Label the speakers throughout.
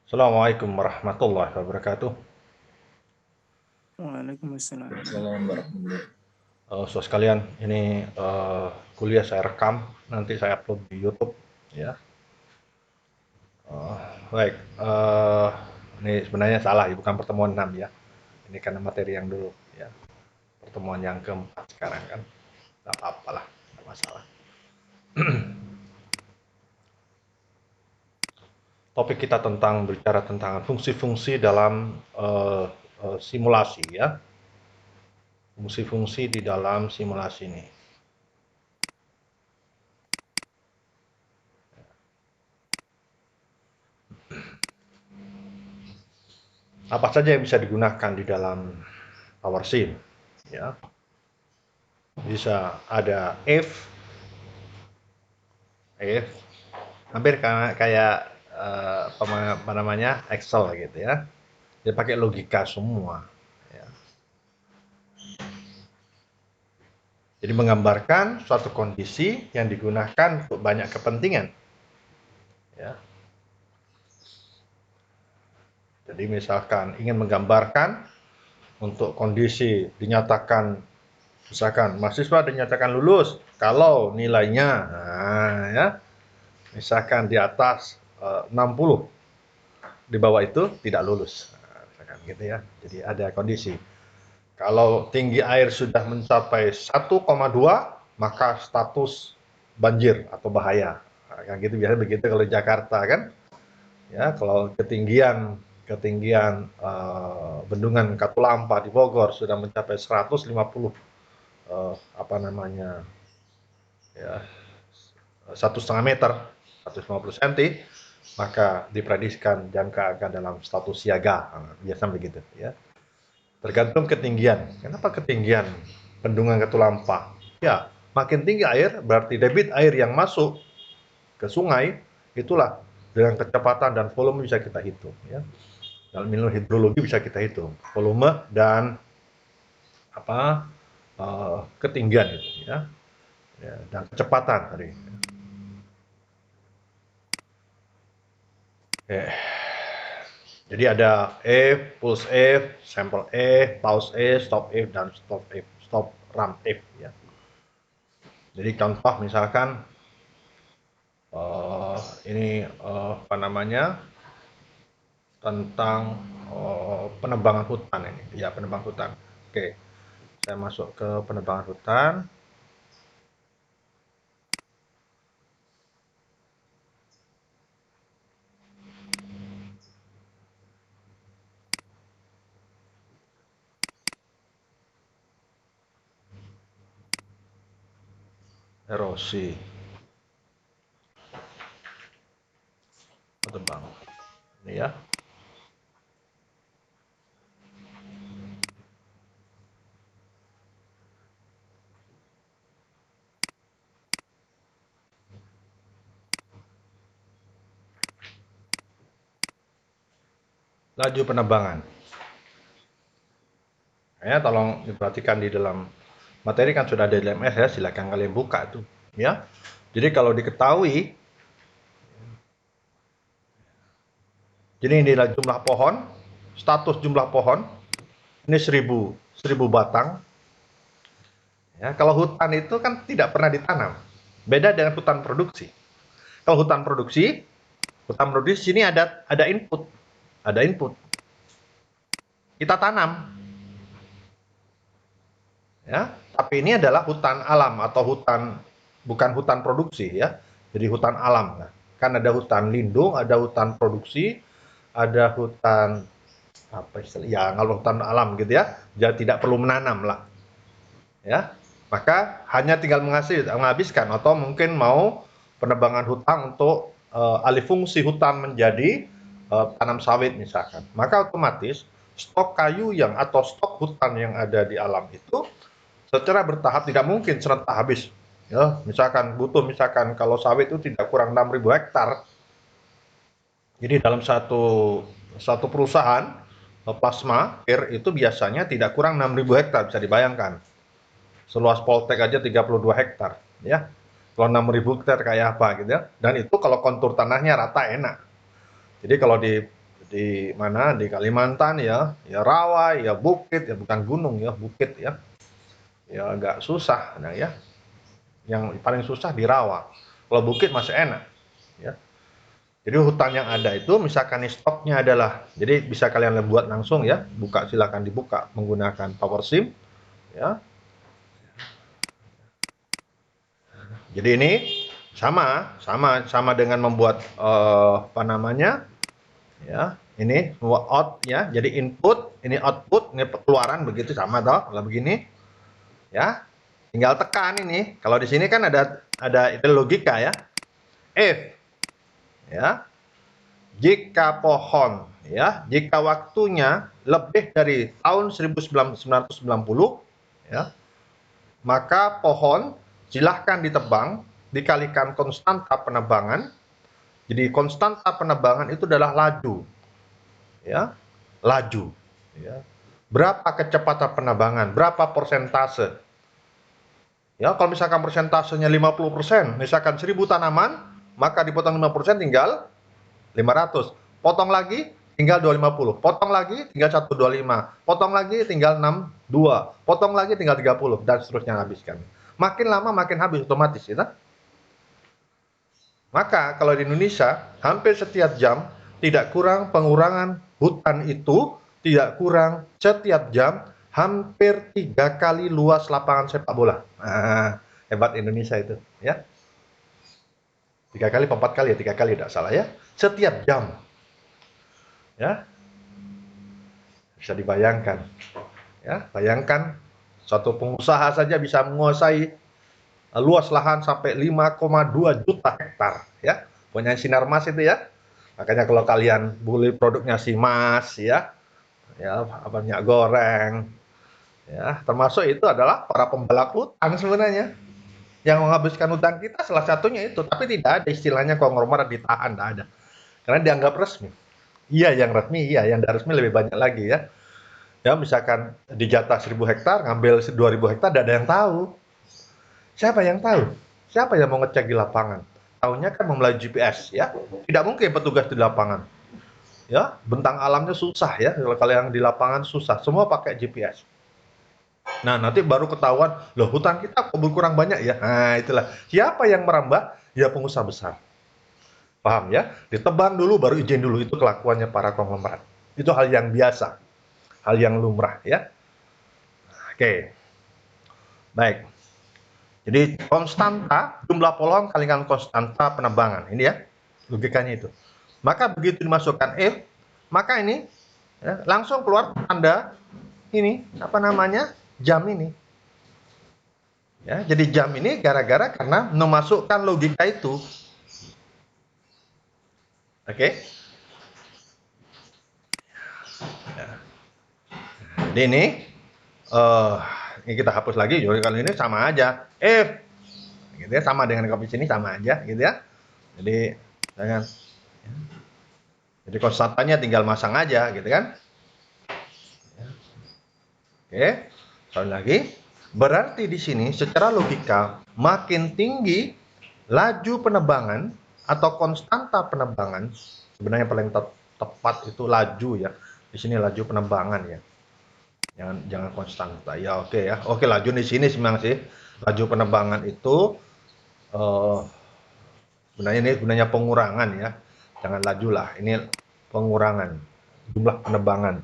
Speaker 1: Assalamualaikum warahmatullahi wabarakatuh.
Speaker 2: Waalaikumsalam.
Speaker 3: Assalamualaikum warahmatullahi
Speaker 1: Saudara sekalian, ini kuliah saya rekam, nanti saya upload di YouTube. Ya, baik. Ini sebenarnya salah, bukan pertemuan 6 ya. Ini karena materi yang dulu. Ya, pertemuan yang keempat sekarang kan. Tidak apa-apa lah, tidak masalah. Topik kita berbicara tentang fungsi-fungsi dalam simulasi ya. Fungsi-fungsi di dalam simulasi ini. Apa saja yang bisa digunakan di dalam PowerSim? Ya, bisa ada if, hampir kayak apa namanya Excel gitu ya. Dia pakai logika semua. Ya. Jadi menggambarkan suatu kondisi yang digunakan untuk banyak kepentingan. Ya. Jadi misalkan ingin menggambarkan untuk kondisi dinyatakan, misalkan mahasiswa dinyatakan lulus kalau nilainya, ya, misalkan di atas 60, di bawah itu tidak lulus, misalkan gitu ya. Jadi ada kondisi. Kalau tinggi air sudah mencapai 1,2, maka status banjir atau bahaya. Nah, yang gitu biasanya begitu kalau di Jakarta kan. Ya, kalau ketinggian bendungan Katulampa di Bogor sudah mencapai 150 apa namanya ya 1,5 meter 150 cm, maka diprediksikan jangka akan dalam status siaga. Biasa begitu ya. Tergantung ketinggian. Kenapa ketinggian bendungan Katulampa? Ya, makin tinggi air berarti debit air yang masuk ke sungai itulah dengan kecepatan dan volume bisa kita hitung ya. Dalam ilmu hidrologi bisa kita hitung volume dan ketinggian itu ya. Dan kecepatan tadi. Jadi ada if, pulse if, sample if, pause if, stop if, dan stop ramp if ya. Jadi contoh misalkan ini apa namanya tentang penebangan hutan ini ya, penebangan hutan. Oke, saya masuk ke penebangan hutan. Erosi tebang ini ya. Laju penebangan ya, tolong diperhatikan di dalam materi kan sudah ada di LMS ya, silakan kalian buka tuh ya. Jadi kalau diketahui, jadi inilah jumlah pohon, status jumlah pohon ini 1000 batang ya. Kalau hutan itu kan tidak pernah ditanam, beda dengan hutan produksi. Kalau hutan produksi sini ada input kita tanam ya. Tapi ini adalah hutan alam atau bukan hutan produksi ya, jadi hutan alam. Nah, kan ada hutan lindung, ada hutan produksi, ada hutan apa istilah ya, kalau hutan alam gitu ya, jadi tidak perlu menanam lah ya. Maka hanya tinggal menghabiskan atau mungkin mau penebangan hutan untuk alih fungsi hutan menjadi tanam sawit misalkan, maka otomatis stok kayu atau stok hutan yang ada di alam itu secara bertahap, tidak mungkin serentak habis ya. Misalkan kalau sawit itu tidak kurang 6.000 hektar. Jadi dalam satu perusahaan plasma itu biasanya tidak kurang 6.000 hektar, bisa dibayangkan. Seluas Poltek aja 32 hektar ya. Kalau 6.000 hektar kayak apa gitu ya. Dan itu kalau kontur tanahnya rata enak. Jadi kalau di mana di Kalimantan ya, ya rawa, ya bukit, ya bukan gunung ya, bukit ya, ya agak susah, nah ya, yang paling susah di rawa. Kalau bukit masih enak, ya. Jadi hutan yang ada itu misalkan nih stoknya adalah, jadi bisa kalian buat langsung ya, buka silakan dibuka menggunakan power sim, ya. Jadi ini sama dengan membuat apa namanya ya, ini out ya, jadi input, ini output, ini keluaran, begitu sama toh kalau begini ya, tinggal tekan ini. Kalau di sini kan ada itu logika ya, if ya, jika pohon ya, jika waktunya lebih dari tahun 1990 ya, maka pohon silahkan ditebang dikalikan konstanta penebangan. Jadi konstanta penebangan itu adalah laju ya, laju ya. Berapa kecepatan penebangan, berapa persentase. Ya, kalau misalkan persentasenya 50%, misalkan 1000 tanaman, maka dipotong 5% tinggal 500. Potong lagi tinggal 250. Potong lagi tinggal 125. Potong lagi tinggal 62. Potong lagi tinggal 30 dan seterusnya habiskan. Makin lama makin habis otomatis ya. Maka kalau di Indonesia hampir setiap jam tidak kurang pengurangan hutan itu, tidak kurang setiap jam hampir 3 kali luas lapangan sepak bola. Nah, hebat Indonesia itu ya. 3 kali, 4 kali ya, 3 kali tidak salah ya. Setiap jam ya, bisa dibayangkan ya. Bayangkan suatu pengusaha saja bisa menguasai luas lahan sampai 5,2 juta hektar ya, punya Sinarmas itu ya. Makanya kalau kalian beli produknya si Mas ya, ya apa minyak goreng ya, termasuk itu adalah para pembelak hutan sebenarnya yang menghabiskan hutan kita, salah satunya itu. Tapi tidak ada istilahnya konglomerat ditahan, tidak ada, karena dianggap resmi. Iya yang resmi, iya yang tidak resmi lebih banyak lagi ya. Ya misalkan dijatah 1000 hektar, ngambil 2000 hektar, tidak ada yang tahu. Siapa yang tahu? Siapa yang mau ngecek di lapangan? Tahunya kan melalui GPS ya. Tidak mungkin petugas di lapangan. Ya, bentang alamnya susah ya. Kalau yang di lapangan susah, semua pakai GPS. Nah, nanti baru ketahuan, loh hutan kita kok berkurang banyak ya. Nah, itulah. Siapa yang merambah? Ya pengusaha besar. Paham ya? Ditebang dulu baru izin dulu, itu kelakuannya para konglomerat. Itu hal yang biasa, hal yang lumrah ya. Oke. Baik. Jadi konstanta jumlah pohon kalikan konstanta penebangan. Ini ya logikanya itu. Maka begitu dimasukkan if, maka ini ya, langsung keluar tanda ini apa namanya jam ini. Ya, jadi jam ini gara-gara karena memasukkan logika itu. Oke. Ya. Jadi ini kita hapus lagi. Jadi kali ini sama aja. If gitu ya, sama dengan kopi sini sama aja gitu ya. Jadi jangan. Jadi konstantanya tinggal masang aja gitu kan. Oke, sekali lagi. Berarti di sini secara logika makin tinggi laju penebangan atau konstanta penebangan, sebenarnya paling tepat itu laju ya. Di sini laju penebangan ya. Jangan konstanta. Ya oke ya. Oke, laju di sini memang sih. Laju penebangan itu sebenarnya ini sebenarnya pengurangan ya. Jangan laju lah. Ini pengurangan jumlah penebangan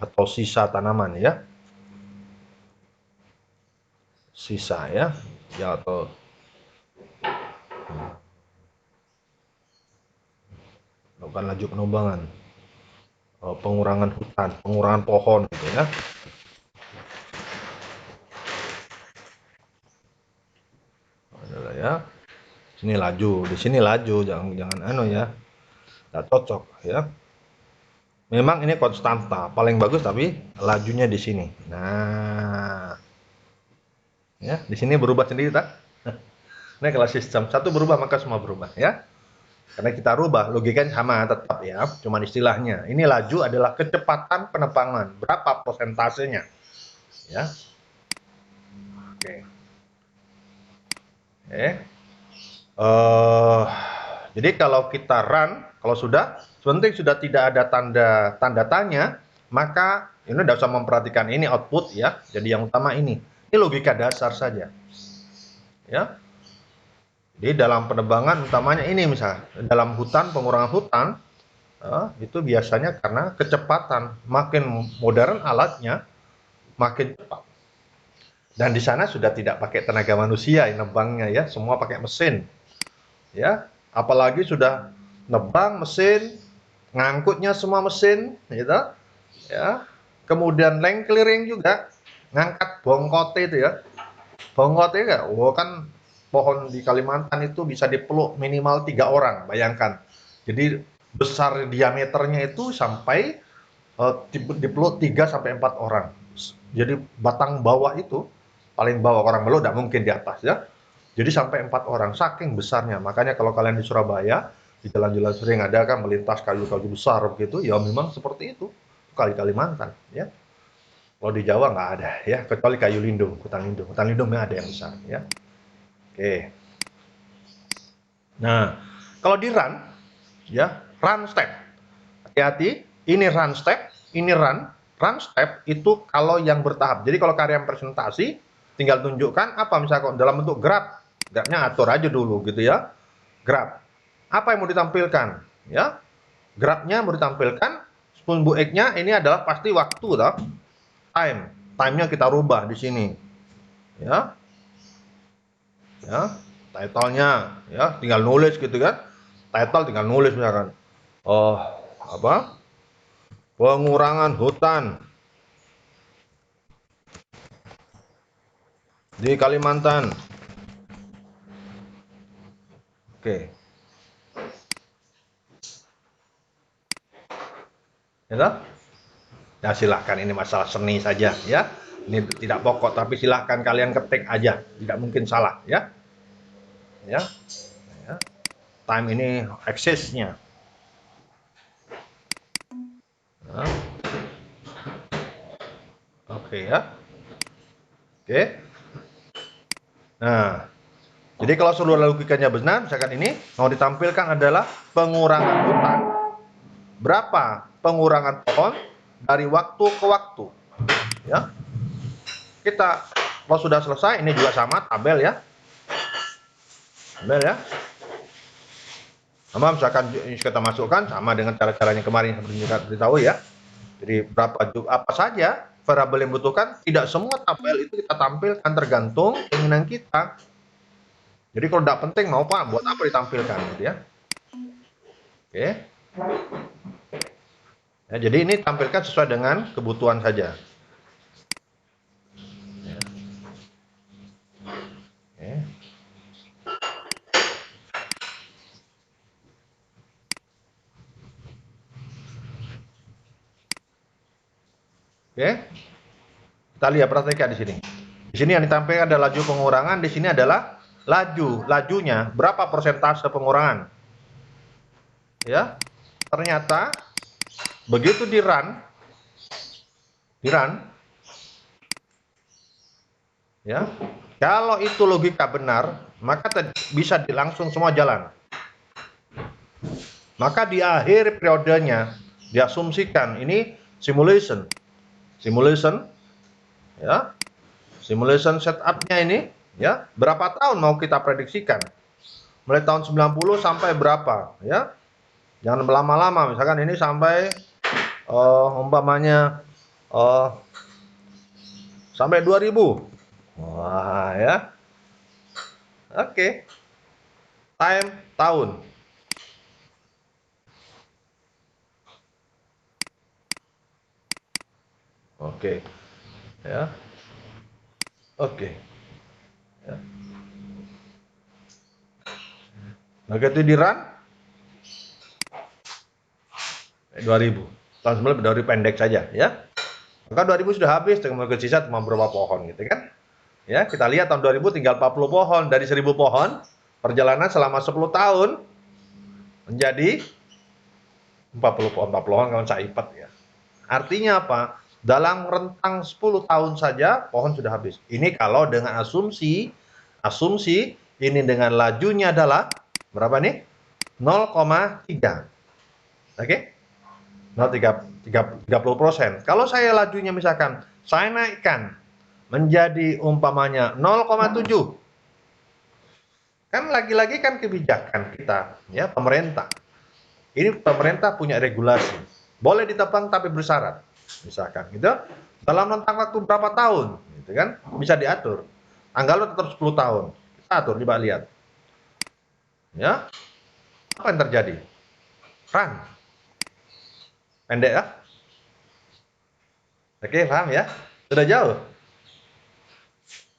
Speaker 1: atau sisa tanaman ya. Sisa ya. Ya atau bukan laju penebangan. Pengurangan hutan, pengurangan pohon gitu ya. Adalah ya. Sini laju, di sini laju, jangan anu ya. Tidak cocok ya. Memang ini konstanta, paling bagus tapi lajunya di sini. Nah, ya, di sini berubah sendiri tak? Nah, kalau sistem satu berubah maka semua berubah ya. Karena kita rubah, logikanya sama tetap ya, cuman istilahnya. Ini laju adalah kecepatan penebangan, berapa persentasenya ya. Oke. Oke. Jadi kalau kita run, kalau sudah Sepenting sudah tidak ada tanda tanya, maka ini tidak usah memperhatikan ini output ya. Jadi yang utama ini logika dasar saja. Ya. Di dalam penebangan utamanya ini misalnya dalam hutan, pengurangan hutan itu biasanya karena kecepatan. Makin modern alatnya, makin cepat. Dan di sana sudah tidak pakai tenaga manusia nebangnya ya, semua pakai mesin. Ya, apalagi sudah nebang mesin, ngangkutnya semua mesin, gitu. Ya. Kemudian land clearing juga, ngangkat bongkote itu ya. Bongkote enggak? Oh, kan pohon di Kalimantan itu bisa dipeluk minimal 3 orang, bayangkan. Jadi besar diameternya itu sampai dipeluk 3 sampai 4 orang. Jadi batang bawah itu paling bawah, orang meluk tidak mungkin di atas ya. Jadi sampai 4 orang, saking besarnya. Makanya kalau kalian di Surabaya, di jalan-jalan sering ada kan melintas kayu-kayu besar begitu, ya memang seperti itu. Kali Kalimantan ya. Kalau di Jawa nggak ada ya, kecuali kayu lindung, hutan lindung. Hutan lindung memang ada yang besar ya. Oke. Nah, kalau di run ya, run step. Hati-hati, ini run step, ini run. Run step itu kalau yang bertahap. Jadi kalau karya presentasi tinggal tunjukkan apa misalkan dalam bentuk grab. Grabnya atur aja dulu gitu ya. Grab. Apa yang mau ditampilkan? Ya. Grabnya mau ditampilkan, spoon bu egg-nya ini adalah pasti waktu toh. Time. Time-nya kita rubah di sini. Ya. Ya, title-nya ya tinggal nulis gitu kan. Title tinggal nulis misalkan. Oh, apa? Pengurangan hutan di Kalimantan. Oke. Ya, ya silahkan, ini masalah seni saja ya. Ini tidak pokok, tapi silahkan kalian ketik aja, tidak mungkin salah ya. Ya, ya. Time ini aksesnya. Nah. Oke ya. Oke. Nah, jadi kalau seluruh logikanya benar, misalkan ini mau ditampilkan adalah pengurangan hutan. Berapa pengurangan pohon dari waktu ke waktu? Ya. Kita kalau sudah selesai, ini juga sama tabel ya. Tabel ya. Sama misalkan kita masukkan sama dengan cara-caranya kemarin seperti kita beritahu ya. Jadi apa saja variabel yang dibutuhkan, tidak semua tabel itu kita tampilkan, tergantung keinginan kita. Jadi kalau tidak penting mau apa, buat apa ditampilkan gitu ya. Oke. Ya, jadi ini tampilkan sesuai dengan kebutuhan saja. Ya. Oke. Oke. Kita lihat, perhatikan di sini. Di sini yang ditampilkan adalah laju pengurangan, di sini adalah lajunya berapa persentase pengurangan. Ya. Ternyata begitu di run ya, kalau itu logika benar, maka bisa langsung semua jalan. Maka di akhir periodenya diasumsikan ini simulation ya, simulation setupnya ini ya, berapa tahun mau kita prediksikan, mulai tahun 90 sampai berapa ya, jangan lama-lama, misalkan ini sampai umpamanya sampai 2000. Wah ya. Oke. Time tahun. Oke. Ya. Oke. Ya. Begitu di run 2000. Tahun sebelum dari pendek saja ya. Maka 2000 sudah habis, dengan sisa cuma beberapa pohon gitu kan. Ya, kita lihat tahun 2000 tinggal 40 pohon dari 1000 pohon. Perjalanan selama 10 tahun menjadi 40 pohon kalau caipat ya. Artinya apa? Dalam rentang 10 tahun saja pohon sudah habis. Ini kalau dengan asumsi ini dengan lajunya adalah berapa nih? 0,3. Oke? 0,30%. Kalau saya lajunya misalkan saya naikkan menjadi umpamanya 0,7, kan lagi-lagi kan kebijakan kita, ya pemerintah. Ini pemerintah punya regulasi, boleh ditebang tapi bersyarat, misalkan gitu. Dalam rentang waktu berapa tahun, gitu kan? Bisa diatur. Tanggal tetap 10 tahun. Kita atur, coba lihat. Ya, apa yang terjadi? Run. Pendek ya? Oke, paham ya? Sudah jauh.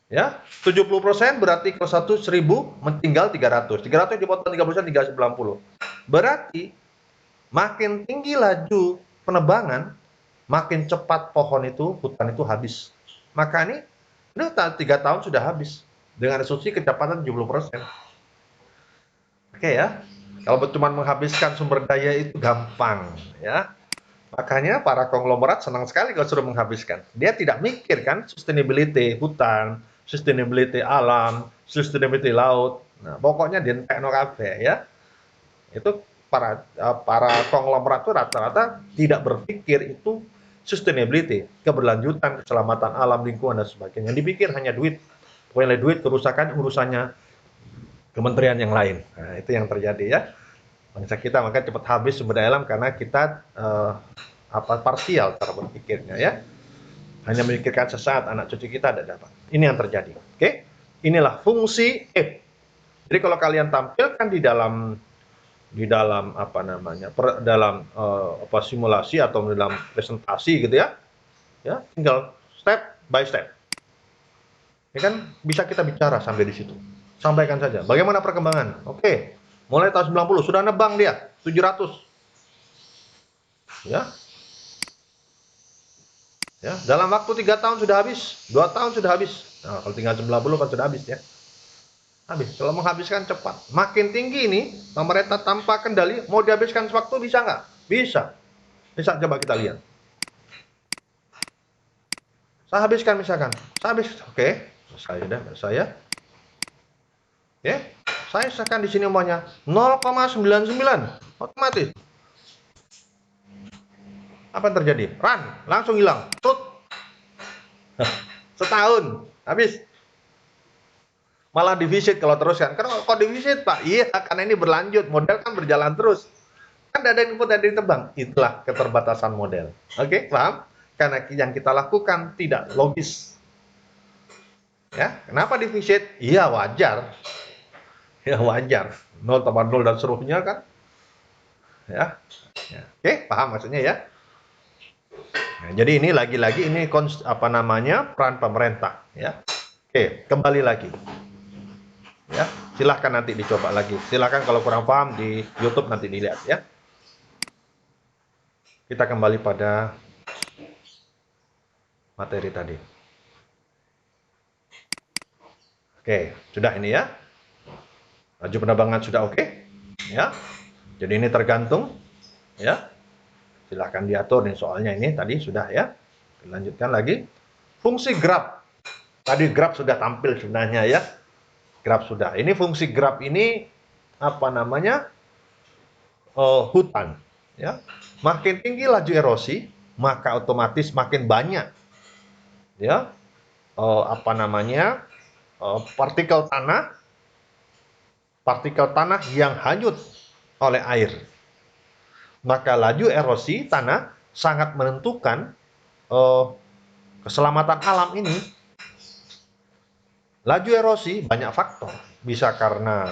Speaker 1: Ya, 70% berarti kalau 1.000 tinggal 300. 300 dipotong 30%, 390. Berarti makin tinggi laju penebangan, makin cepat pohon itu, hutan itu habis. Maka ini 3 tahun sudah habis dengan resolusi kecepatan 70%. Oke ya. Kalau cuma menghabiskan sumber daya itu gampang ya. Makanya para konglomerat senang sekali kalau suruh menghabiskan. Dia tidak mikir kan sustainability hutan, sustainability alam, sustainability laut. Nah, pokoknya dientekno kabeh ya. Itu para konglomerat itu rata-rata tidak berpikir itu sustainability, keberlanjutan, keselamatan alam, lingkungan dan sebagainya. Yang dipikir hanya duit. Pokoknya duit, kerusakan urusannya kementerian yang lain. Nah, itu yang terjadi ya. Bangsa kita maka cepat habis sumber daya alam karena kita parsial cara berpikirnya ya. Hanya memikirkan sesaat anak cucu kita ada dapat. Ini yang terjadi. Oke? Inilah fungsi F. Jadi kalau kalian tampilkan di dalam apa namanya dalam simulasi atau dalam presentasi gitu ya, tinggal step by step. Ya kan bisa kita bicara sampai di situ. Sampaikan saja. Bagaimana perkembangan? Oke. Mulai tahun 90 sudah nebang dia 700. Ya. Ya, dalam waktu 3 tahun sudah habis, 2 tahun sudah habis. Nah, kalau tinggal 90 kan sudah habis ya. Habis. Kalau menghabiskan cepat. Makin tinggi ini, pemerintah tanpa kendali, mau dihabiskan sewaktu bisa nggak? Bisa. Bisa, coba kita lihat. Saya habiskan misalkan. Saya habis. Oke. Saya sudah, saya. Oke. Saya sekan di sini umumnya 0,99. Otomatis. Apa yang terjadi? Run. Langsung hilang. Tut. Setahun. Habis. Malah defisit kalau terus kan. Karena kok defisit Pak? Iya, karena ini berlanjut. Model kan berjalan terus. Kan ada yang input, ada yang tebang. Itulah keterbatasan model. Oke, paham? Karena yang kita lakukan tidak logis. Ya, kenapa defisit? Iya, wajar. Ya, wajar. 0 tambah 0 dan seterusnya kan. Ya. Oke, paham maksudnya ya? Nah, jadi ini lagi-lagi ini peran pemerintah ya. Oke, kembali lagi. Ya, silahkan nanti dicoba lagi. Silahkan kalau kurang paham di YouTube nanti dilihat ya. Kita kembali pada materi tadi. Oke, sudah ini ya. Laju penerbangan sudah oke. Ya. Jadi ini tergantung ya. Silahkan diatur nih soalnya ini tadi sudah ya. Lanjutkan lagi. Fungsi grab. Tadi grab sudah tampil sebenarnya ya. Grab sudah. Ini fungsi grab ini apa namanya? Hutan ya. Makin tinggi laju erosi, maka otomatis makin banyak ya partikel tanah yang hanyut oleh air. Maka laju erosi tanah sangat menentukan keselamatan alam ini. Laju erosi banyak faktor, bisa karena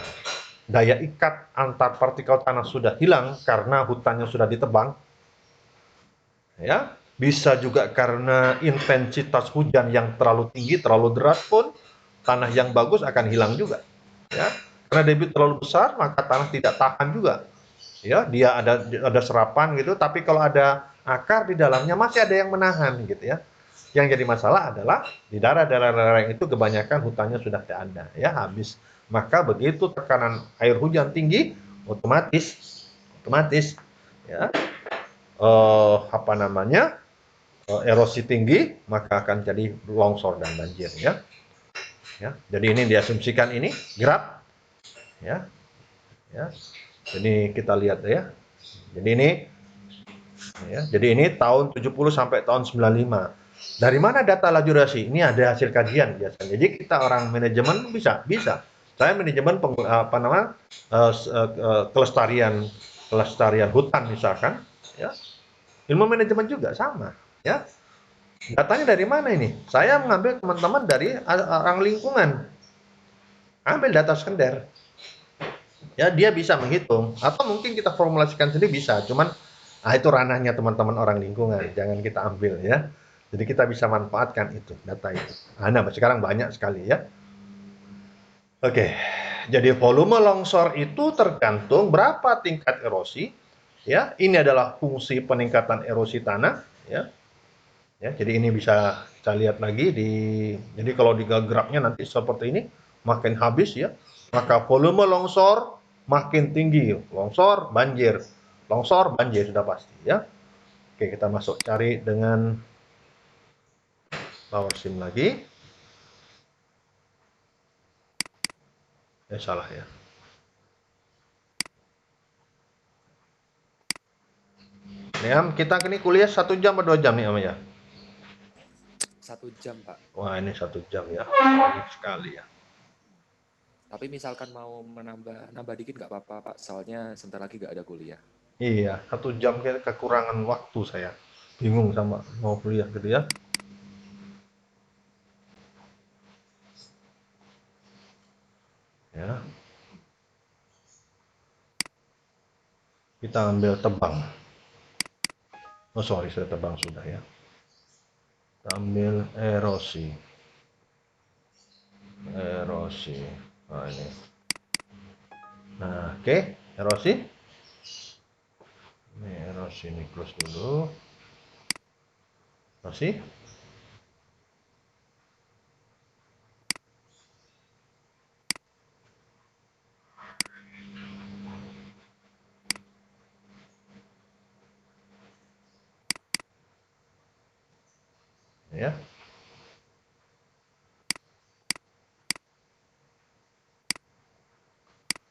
Speaker 1: daya ikat antar partikel tanah sudah hilang karena hutannya sudah ditebang. Ya, bisa juga karena intensitas hujan yang terlalu tinggi, terlalu deras pun tanah yang bagus akan hilang juga. Ya, karena debit terlalu besar maka tanah tidak tahan juga. Ya, dia ada serapan gitu, tapi kalau ada akar di dalamnya masih ada yang menahan gitu ya. Yang jadi masalah adalah di daerah-daerah lereng itu kebanyakan hutannya sudah tidak ada, ya habis. Maka begitu tekanan air hujan tinggi, otomatis ya erosi tinggi, maka akan jadi longsor dan banjir ya. Ya, jadi ini diasumsikan ini grab ya. Ya. Jadi kita lihat ya. Jadi ini Ya, jadi ini tahun 70 sampai tahun 95. Dari mana data laju durasi? Ini ada hasil kajian biasanya. Jadi kita orang manajemen bisa. Saya manajemen apa nama kelestarian kelestarian hutan misalkan, ya. Ilmu manajemen juga sama, ya. Datanya dari mana ini? Saya mengambil teman-teman dari orang lingkungan. Ambil data sekunder. Ya, dia bisa menghitung atau mungkin kita formulasikan sendiri bisa, cuman itu ranahnya teman-teman orang lingkungan, jangan kita ambil ya. Jadi kita bisa manfaatkan itu data itu. Nah, sekarang banyak sekali ya. Oke. Jadi volume longsor itu tergantung berapa tingkat erosi ya. Ini adalah fungsi peningkatan erosi tanah ya. Ya, jadi ini bisa kita lihat lagi jadi kalau di grafnya nanti seperti ini, makin habis ya, maka volume longsor makin tinggi, longsor banjir, longsor banjir sudah pasti ya. Oke, kita masuk cari dengan power sim lagi. Salah ya. Nih Am, kita ini kuliah 1 jam atau 2 jam nih Am ya?
Speaker 2: 1 jam, Pak.
Speaker 1: Wah, ini 1 jam ya, banyak sekali ya.
Speaker 2: Tapi misalkan mau nambah dikit nggak apa-apa, Pak. Soalnya sebentar lagi nggak ada kuliah.
Speaker 1: Iya, 1 jam kekurangan waktu saya. Bingung sama mau kuliah gitu ya. Ya, kita ambil tebang. Oh sorry, sudah tebang sudah ya. Kita ambil erosi. Erosi. Nah ini. Nah, oke, erosi. Ini erosi ini close dulu. Erosi. Ya.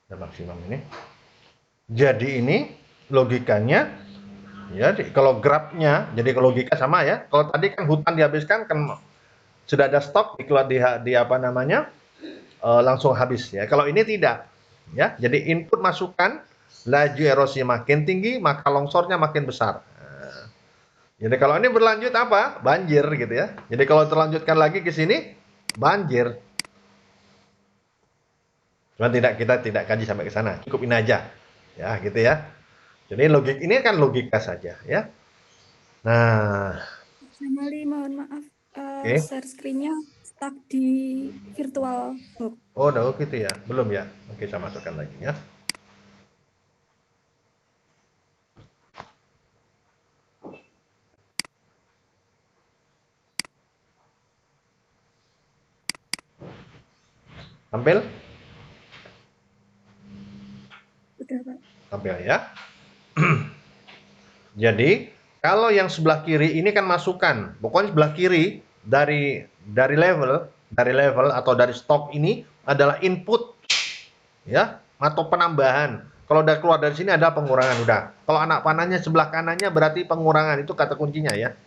Speaker 1: Dan maksimum ini. Jadi ini logikanya ya kalau grafnya jadi logika sama ya. Kalau tadi kan hutan dihabiskan kan sudah ada stok di apa namanya langsung habis ya. Kalau ini tidak ya. Jadi input masukan laju erosi makin tinggi maka longsornya makin besar. Jadi kalau ini berlanjut apa? Banjir gitu ya. Jadi kalau terlanjutkan lagi ke sini banjir. Cuma kita tidak kaji sampai ke sana. Cukup ini aja. Ya, gitu ya. Jadi ini kan logika saja ya. Nah,
Speaker 3: Mali, mohon maaf,
Speaker 1: oke.
Speaker 3: share screen-nya stuck di virtual box.
Speaker 1: Oh, udah gitu ya. Belum ya. Oke, saya masukkan lagi ya. Tampil?
Speaker 3: Udah, Pak.
Speaker 1: Tampil ya. Jadi, kalau yang sebelah kiri ini kan masukan. Pokoknya sebelah kiri dari level atau dari stok ini adalah input ya atau penambahan. Kalau udah keluar dari sini adalah pengurangan udah. Kalau anak panahnya sebelah kanannya berarti pengurangan itu kata kuncinya ya.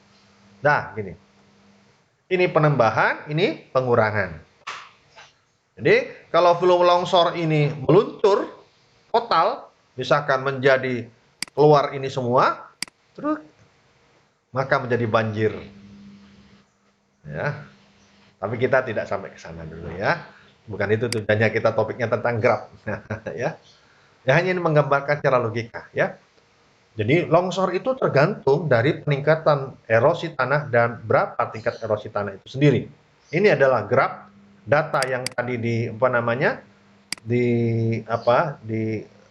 Speaker 1: Nah, gini. Ini penambahan, ini pengurangan. Jadi, kalau volume longsor ini meluncur total misalkan menjadi keluar ini semua, terus maka menjadi banjir. Ya. Tapi kita tidak sampai ke sana dulu ya. Bukan itu tujuannya kita topiknya tentang graf. Ya. Ya hanya ini menggambarkan secara logika ya. Jadi longsor itu tergantung dari peningkatan erosi tanah dan berapa tingkat erosi tanah itu sendiri. Ini adalah graf data yang tadi di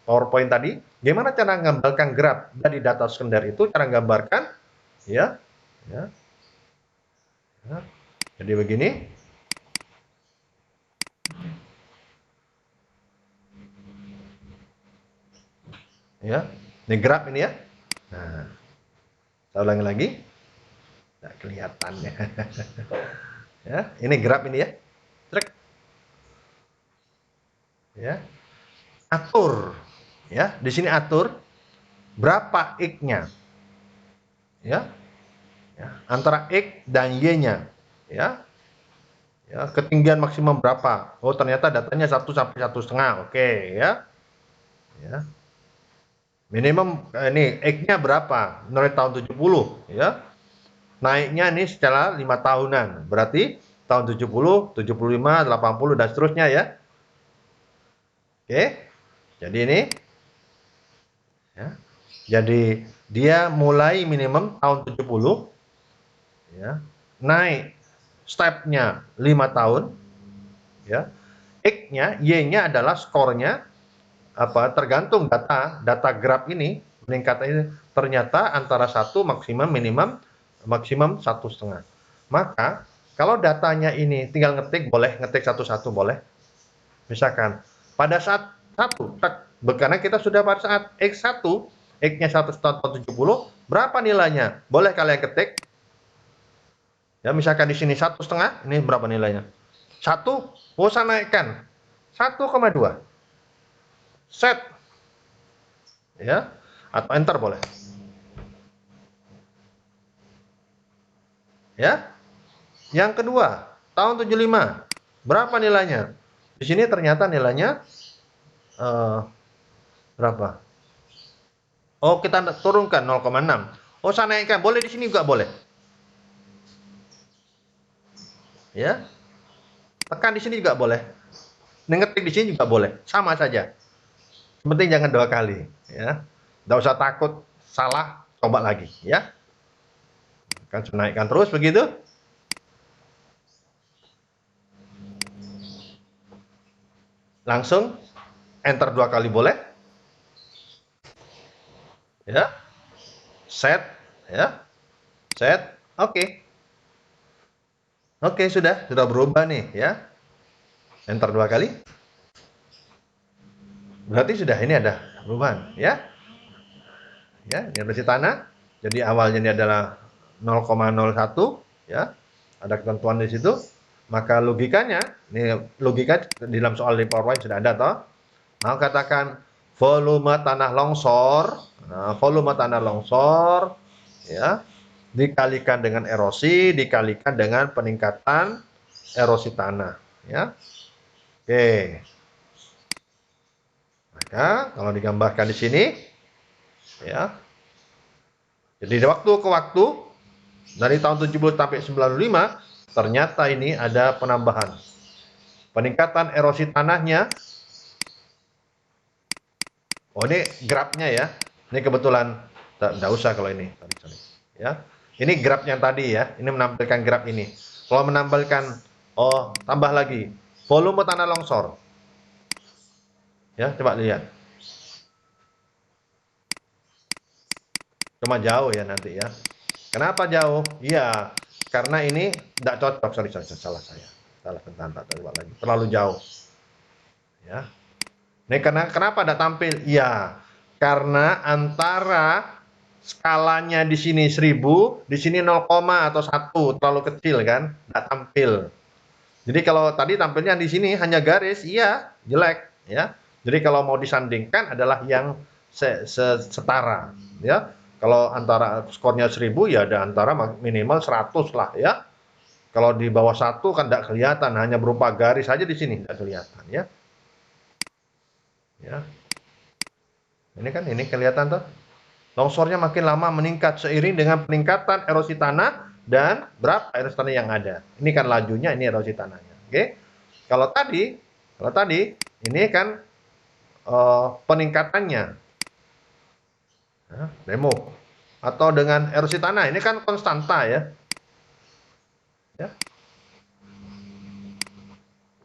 Speaker 1: PowerPoint tadi. Gimana cara menggambarkan graf dari data sekunder itu? Cara menggambarkan ya, ya, ya. Jadi begini. Ya, ini graf ini ya. Nah, saya ulangi lagi. Tidak kelihatan ya. Ya, ini graf ini ya. Trek. Ya. Atur. Ya, di sini atur berapa X-nya. ya, antara X dan Y-nya, ya. Ya, ketinggian maksimum berapa? Oh, ternyata datanya 1 sampai 1,5. Oke, ya. Ya. Minimum ini X-nya berapa? Mulai tahun 70, ya. Naiknya ini secara 5 tahunan. Berarti tahun 70, 75, 80 dan seterusnya, ya. Oke. Jadi ini, ya. Jadi dia mulai minimum tahun 70, ya. Naik stepnya 5 tahun, ya. X-nya, Y-nya adalah skornya tergantung data graf ini meningkat ini ternyata antara 1 maksimum 1,5. Maka kalau datanya ini tinggal ngetik boleh, ngetik satu-satu boleh. Misalkan pada saat 1 karena kita sudah pada saat X1, X-nya 170, berapa nilainya? Boleh kalian ketik. Ya, misalkan di sini 1,5, ini berapa nilainya? 1, usah naikkan 1,2. Set, ya, atau enter boleh, ya. Yang kedua, tahun 75, berapa nilainya? Di sini ternyata nilainya berapa? Oh, kita turunkan 0,6. Oh, saya naikkan, boleh di sini juga boleh, ya. Tekan di sini juga boleh, ngetik di sini juga boleh, sama saja. Penting jangan 2 kali, ya. Tidak usah takut salah, coba lagi, ya. Kan naikkan terus begitu. Langsung enter 2 kali boleh, ya. Set, ya. Set, oke. Oke, sudah berubah nih, ya. Enter 2 kali. Berarti sudah ini ada perubahan, ya. Ya, ini bersih tanah. Jadi awalnya ini adalah 0,01, ya. Ada ketentuan di situ. Maka logikanya, ini logika di dalam soal di PowerPoint sudah ada toh. Mau katakan volume tanah longsor, volume tanah longsor, ya, dikalikan dengan erosi, dikalikan dengan peningkatan erosi tanah, ya. Oke. Maka kalau digambarkan di sini, ya. Jadi dari waktu ke waktu dari tahun 70 sampai 95 ternyata ini ada penambahan. Peningkatan erosi tanahnya. Oh, ini grafnya ya. Ini kebetulan tidak usah kalau ini. Sorry. Ya. Ini graf yang tadi ya. Ini menampilkan graf ini. Kalau menampilkan tambah lagi volume tanah longsor. Ya, coba lihat. Cuma jauh ya nanti ya. Kenapa jauh? Iya, karena ini tidak cocok. Sorry, salah saya. Salah bentar, coba lagi. Terlalu jauh. Ya. Ini kenapa tidak tampil? Iya, karena antara skalanya di sini 1000, di sini 0, atau 1, terlalu kecil kan? Tidak tampil. Jadi kalau tadi tampilnya di sini hanya garis, iya, jelek, ya. Jadi kalau mau disandingkan adalah yang setara, ya. Kalau antara skornya 1000 ya ada antara minimal 100 lah, ya. Kalau di bawah 1 kan tidak kelihatan, hanya berupa garis saja di sini tidak kelihatan, ya. Ya. Ini kan ini kelihatan tuh. Longsornya makin lama meningkat seiring dengan peningkatan erosi tanah dan berapa erosi tanah yang ada. Ini kan lajunya, ini erosi tanahnya. Oke. Kalau tadi ini kan peningkatannya, ya, demo atau dengan erosi tanah ini kan konstanta ya. Ya.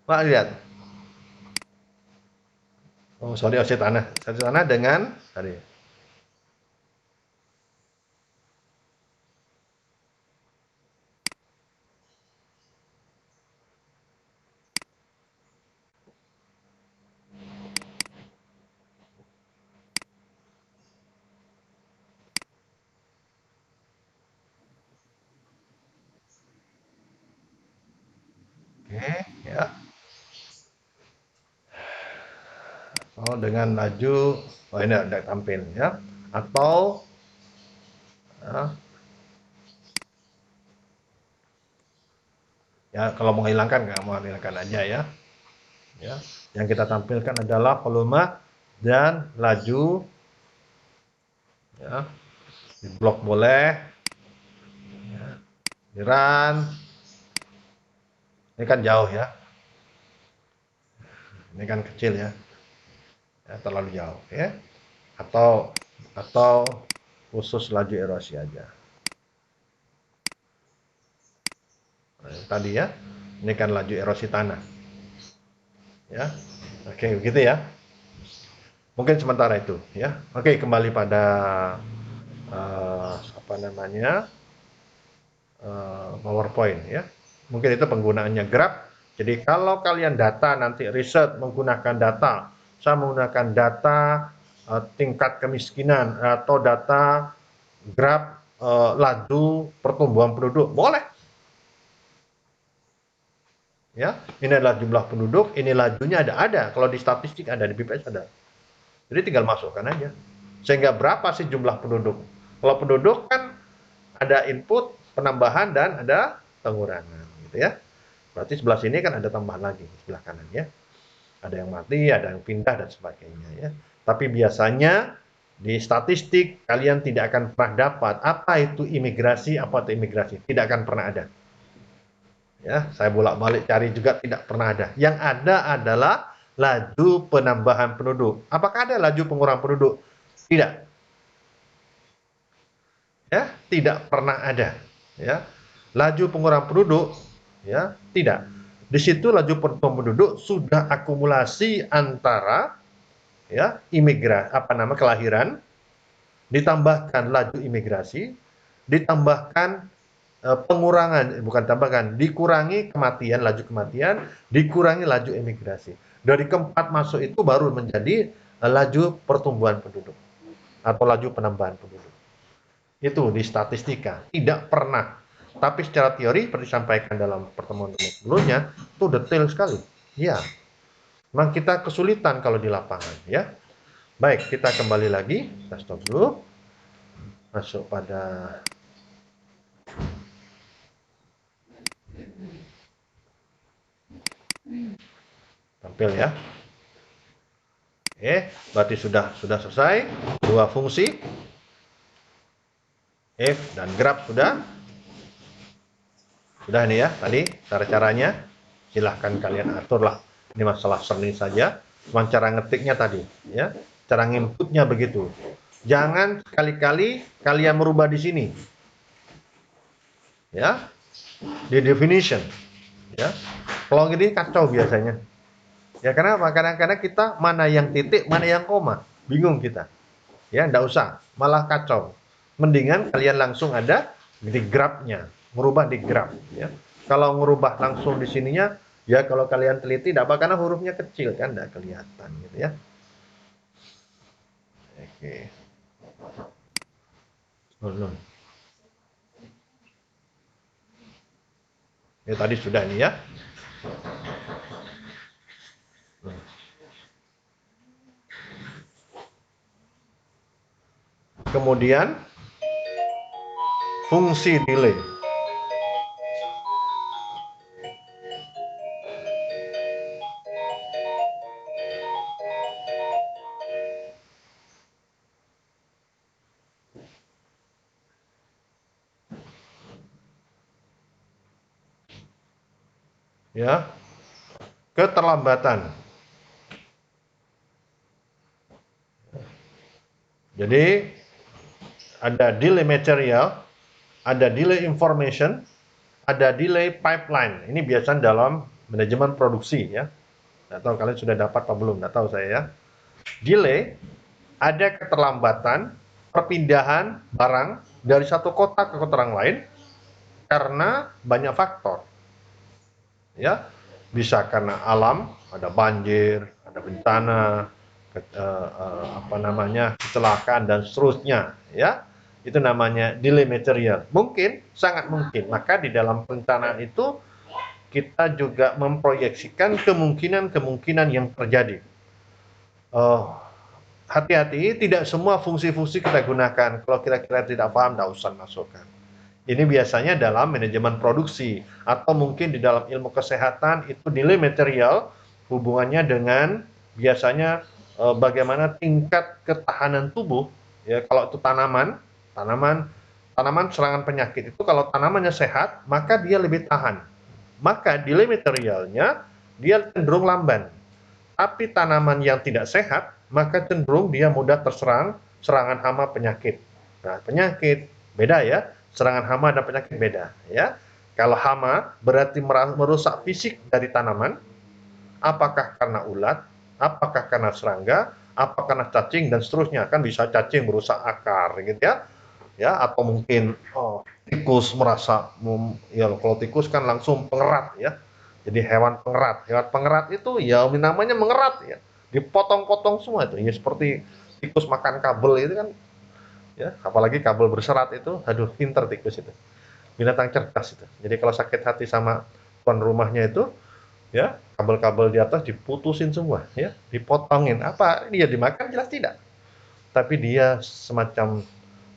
Speaker 1: Pak lihat. Oh, sorry, erosi tanah dengan tadi. Oke, ya. Oh, dengan laju, oh ini ada tampil ya. Atau ya, Ya, kalau menghilangkan nggak mau hilangkan aja ya. Ya, yang kita tampilkan adalah volume dan laju. Ya, di blok boleh. Ya, di run. Ini kan jauh ya. Ini kan kecil ya. Ya, terlalu jauh ya. Atau khusus laju erosi aja. Nah, tadi ya. Ini kan laju erosi tanah. Ya. Oke, begitu ya. Mungkin sementara itu ya. Oke, kembali pada apa namanya? PowerPoint ya. Mungkin itu penggunaannya Grab. Jadi kalau kalian data nanti riset menggunakan data, saya menggunakan data tingkat kemiskinan atau data Grab laju pertumbuhan penduduk, boleh. Ya, ini adalah jumlah penduduk, ini lajunya ada. Kalau di statistik ada, di BPS ada. Jadi tinggal masukkan aja. Sehingga berapa sih jumlah penduduk? Kalau penduduk kan ada input, penambahan, dan ada pengurangan. Gitu ya. Berarti sebelah sini kan ada tambahan lagi, sebelah kanan ya. Ada yang mati, ada yang pindah, dan sebagainya ya. Tapi biasanya di statistik kalian tidak akan pernah dapat apa itu imigrasi, apa itu imigrasi. Tidak akan pernah ada. Ya, saya bolak-balik cari juga tidak pernah ada. Yang ada adalah laju penambahan penduduk. Apakah ada laju pengurangan penduduk? Tidak. Ya, tidak pernah ada. Ya, laju pengurangan penduduk, ya tidak. Di situ laju pertumbuhan penduduk sudah akumulasi antara ya kelahiran, ditambahkan laju imigrasi, ditambahkan pengurangan, bukan tambahkan, dikurangi kematian, laju kematian, dikurangi laju imigrasi. Dari keempat masuk itu baru menjadi laju pertumbuhan penduduk atau laju penambahan penduduk. Itu di statistika, tidak pernah. Tapi secara teori, seperti disampaikan dalam pertemuan sebelumnya, itu detail sekali. Ya, memang kita kesulitan kalau di lapangan. Ya, baik, kita kembali lagi, kita stop dulu, masuk pada tampil ya. Oke, berarti sudah selesai dua fungsi. If dan grab sudah ini ya tadi cara-caranya. Silahkan kalian aturlah. Ini masalah seni saja. Cuma cara ngetiknya tadi ya. Cara nginputnya begitu. Jangan sekali-kali kalian merubah di sini. Ya. Di definition. Ya. Kalau gini kacau biasanya. Ya kenapa? Kadang-kadang kita mana yang titik, mana yang koma. Bingung kita. Ya, enggak usah. Malah kacau. Mendingan kalian langsung ada di grabnya. Merubah di grab. Ya. Kalau merubah langsung di sininya, ya kalau kalian teliti, tidak apa, karena hurufnya kecil kan, tidak kelihatan gitu ya. Oke. Ya tadi sudah ini ya. Kemudian fungsi delay. Ya. Keterlambatan. Jadi ada delay material, ada delay information, ada delay pipeline. Ini biasanya dalam manajemen produksi ya. Nggak tahu kalian sudah dapat apa belum, nggak tahu saya ya. Delay, ada keterlambatan perpindahan barang dari satu kota ke kota yang lain karena banyak faktor. Ya, bisa karena alam, ada banjir, ada bencana, kecelakaan dan seterusnya ya. Itu namanya delay material. Mungkin, sangat mungkin. Maka di dalam perencanaan itu kita juga memproyeksikan kemungkinan yang terjadi. Hati-hati, tidak semua fungsi-fungsi kita gunakan. Kalau kira-kira tidak paham, tidak usah masukkan. Ini biasanya dalam manajemen produksi atau mungkin di dalam ilmu kesehatan itu nilai material hubungannya dengan biasanya bagaimana tingkat ketahanan tubuh ya. Kalau itu tanaman serangan penyakit itu kalau tanamannya sehat maka dia lebih tahan, maka nilai materialnya dia cenderung lamban. Tapi tanaman yang tidak sehat maka cenderung dia mudah terserang serangan hama penyakit. Nah, penyakit beda ya, serangan hama dan penyakit beda ya. Kalau hama berarti merusak fisik dari tanaman, apakah karena ulat, apakah karena serangga, apakah karena cacing dan seterusnya. Kan bisa cacing merusak akar gitu ya. Ya, atau mungkin tikus merasa ya kalau tikus kan langsung pengerat ya. Jadi hewan pengerat. Hewan pengerat itu ya namanya mengerat ya. Dipotong-potong semua itu. Ya seperti tikus makan kabel itu kan ya, apalagi kabel berserat itu, aduh pinter tikus itu. Binatang cerdas itu. Jadi kalau sakit hati sama tuan rumahnya itu, ya kabel-kabel di atas diputusin semua, ya dipotongin. Apa dia dimakan? Jelas tidak. Tapi dia semacam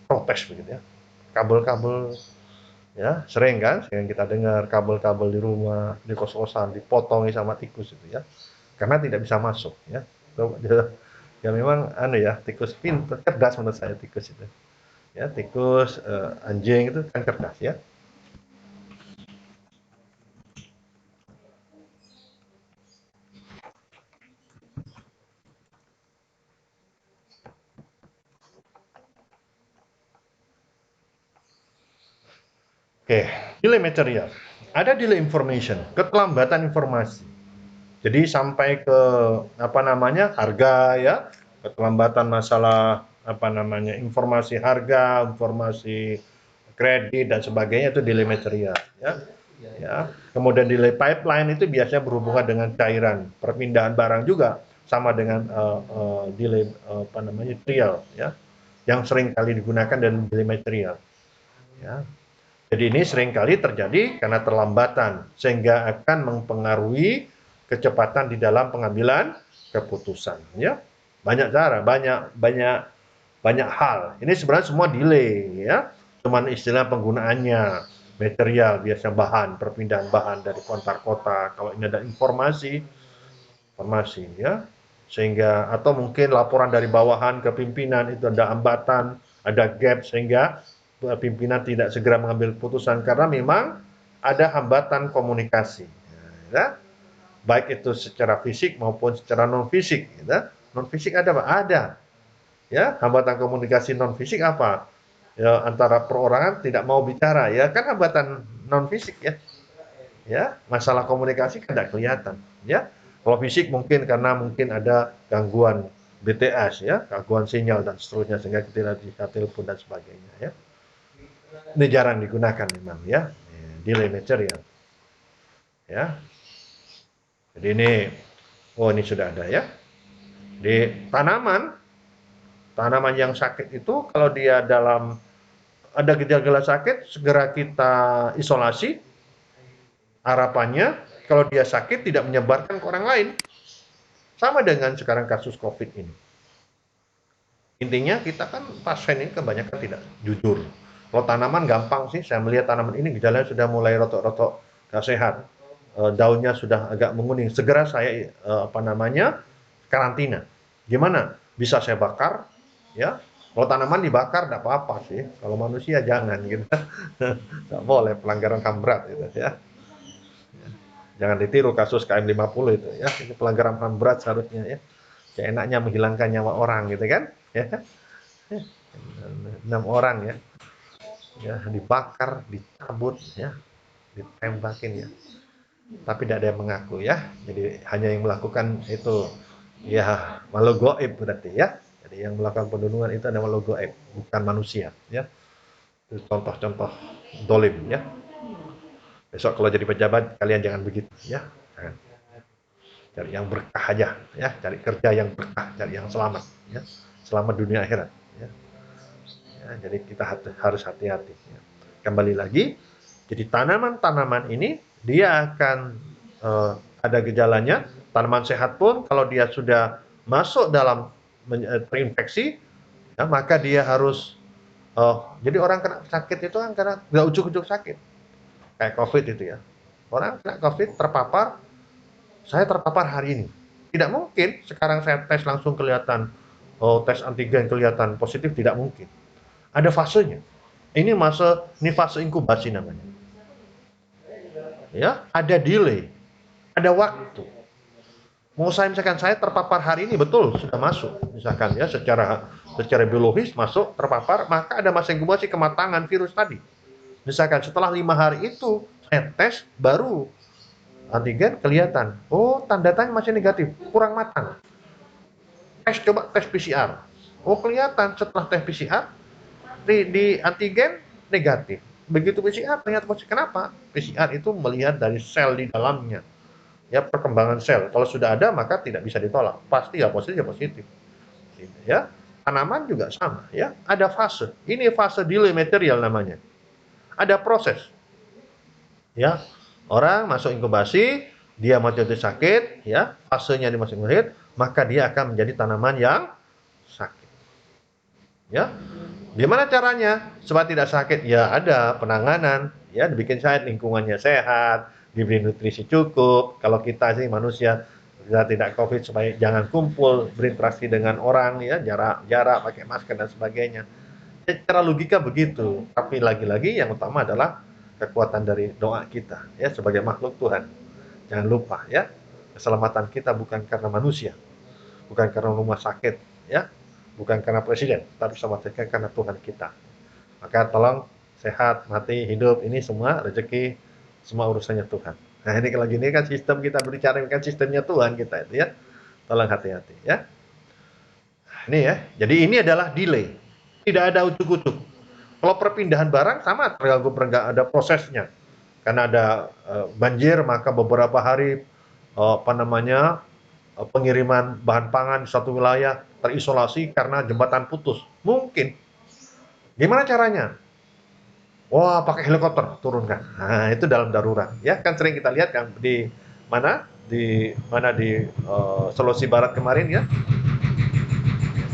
Speaker 1: protes begitu ya. Kabel-kabel ya sering kan, sering kita dengar kabel-kabel di rumah, di kos-kosan dipotongi sama tikus itu ya. Karena tidak bisa masuk ya. Ya memang ya tikus pintar cerdas menurut saya tikus itu. Ya tikus, anjing itu kan cerdas ya. Oke, delay material. Ada delay information, keterlambatan informasi. Jadi sampai ke harga ya, keterlambatan masalah informasi harga, informasi kredit dan sebagainya itu delay material ya. Ya. Kemudian delay pipeline itu biasanya berhubungan dengan cairan, perpindahan barang juga sama dengan delay material ya. Yang sering kali digunakan dan delay material. Ya. Jadi ini seringkali terjadi karena terlambatan sehingga akan mempengaruhi kecepatan di dalam pengambilan keputusan ya. Banyak cara, banyak hal. Ini sebenarnya semua delay ya. Cuman istilah penggunaannya material biasa bahan, perpindahan bahan dari antar kota. Kalau ini ada informasi ya. Sehingga atau mungkin laporan dari bawahan ke pimpinan itu ada hambatan, ada gap sehingga pimpinan tidak segera mengambil putusan karena memang ada hambatan komunikasi. Ya. Baik itu secara fisik maupun secara non fisik. Ya. Non fisik ada Pak? Ada. Ya, hambatan komunikasi non fisik apa? Ya, antara perorangan tidak mau bicara. Ya, kan hambatan non fisik ya. Ya, masalah komunikasi kan tidak kelihatan. Ya, kalau fisik mungkin karena mungkin ada gangguan BTS ya, gangguan sinyal dan seterusnya sehingga tidak bisa telepon dan sebagainya ya. Ini jarang digunakan memang ya, delay material. Ya. Jadi ini sudah ada ya. Di tanaman yang sakit itu kalau dia ada gejala sakit segera kita isolasi. Harapannya kalau dia sakit tidak menyebarkan ke orang lain. Sama dengan sekarang kasus COVID ini. Intinya kita kan pasien ini kebanyakan tidak jujur. Kalau tanaman gampang sih, saya melihat tanaman ini gejalanya sudah mulai rotok-rotok gak sehat. Daunnya sudah agak menguning. Segera saya karantina. Gimana? Bisa saya bakar, ya. Kalau tanaman dibakar tidak apa-apa sih. Kalau manusia jangan gitu. Tidak boleh, pelanggaran HAM berat gitu ya. Jangan ditiru kasus KM50 itu ya. Ini pelanggaran HAM berat seharusnya ya. Kayak enaknya menghilangkan nyawa orang gitu kan. Ya. 6 orang ya. Ya, dibakar, dicabut ya. Ditembakin ya. Tapi tidak ada yang mengaku ya. Jadi hanya yang melakukan itu ya makhluk gaib berarti ya. Jadi yang melakukan pembunuhan itu adalah makhluk gaib, bukan manusia ya. Itu contoh-contoh dolim ya. Besok kalau jadi pejabat kalian jangan begitu ya. Jangan. Cari yang berkah aja ya, cari kerja yang berkah, cari yang selamat ya. Selamat dunia akhirat ya. Ya, jadi kita harus hati-hati ya. Kembali lagi, jadi tanaman-tanaman ini dia akan ada gejalanya. Tanaman sehat pun kalau dia sudah masuk dalam terinfeksi ya, maka dia harus Oh, jadi orang kena sakit itu kan karena nggak ujuk-ujuk sakit. Kayak COVID itu ya. Orang kena COVID terpapar, saya terpapar hari ini. Tidak mungkin sekarang saya tes langsung kelihatan, oh tes antigen kelihatan positif, tidak mungkin. Ada fasenya. Ini fase inkubasi namanya. Ya, ada delay, ada waktu. Mau saya misalkan saya terpapar hari ini betul sudah masuk, misalkan ya secara biologis masuk terpapar, maka ada masa inkubasi kematangan virus tadi. Misalkan setelah 5 hari itu saya tes baru antigen kelihatan, oh tanda-tanda masih negatif, kurang matang. Coba tes PCR, oh kelihatan setelah tes PCR di antigen negatif. Begitu PCR ternyata positif. Kenapa? PCR itu melihat dari sel di dalamnya, ya perkembangan sel. Kalau sudah ada maka tidak bisa ditolak. Pasti ya positif ya positif. Ya, tanaman juga sama. Ya, ada fase. Ini fase delay material namanya. Ada proses. Ya, orang masuk inkubasi, dia mau jatuh sakit, ya fasenya di masuk inkubasi, maka dia akan menjadi tanaman yang sakit. Ya, gimana caranya supaya tidak sakit? Ya ada penanganan, ya dibikin sehat, lingkungannya sehat, diberi nutrisi cukup. Kalau kita sih manusia kita tidak COVID supaya jangan kumpul, berinteraksi dengan orang, ya jarak, pakai masker dan sebagainya. Secara logika begitu, tapi lagi-lagi yang utama adalah kekuatan dari doa kita, ya sebagai makhluk Tuhan. Jangan lupa, ya keselamatan kita bukan karena manusia, bukan karena rumah sakit, ya bukan karena presiden, tapi keselamatan karena Tuhan kita. Maka tolong sehat, mati, hidup, ini semua rezeki, semua urusannya Tuhan. Nah ini lagi ini kan sistem kita berbicara kan sistemnya Tuhan kita itu ya. Tolong hati-hati ya. Ini ya. Jadi ini adalah delay. Tidak ada ujuk-ujuk. Kalau perpindahan barang sama terganggu ada prosesnya. Karena ada banjir maka beberapa hari pengiriman bahan pangan di satu wilayah terisolasi karena jembatan putus. Mungkin. Gimana caranya? Wah, pakai helikopter turunkan. Nah, itu dalam darurat. Ya, kan sering kita lihat kan di mana? Di Sulawesi Barat kemarin ya.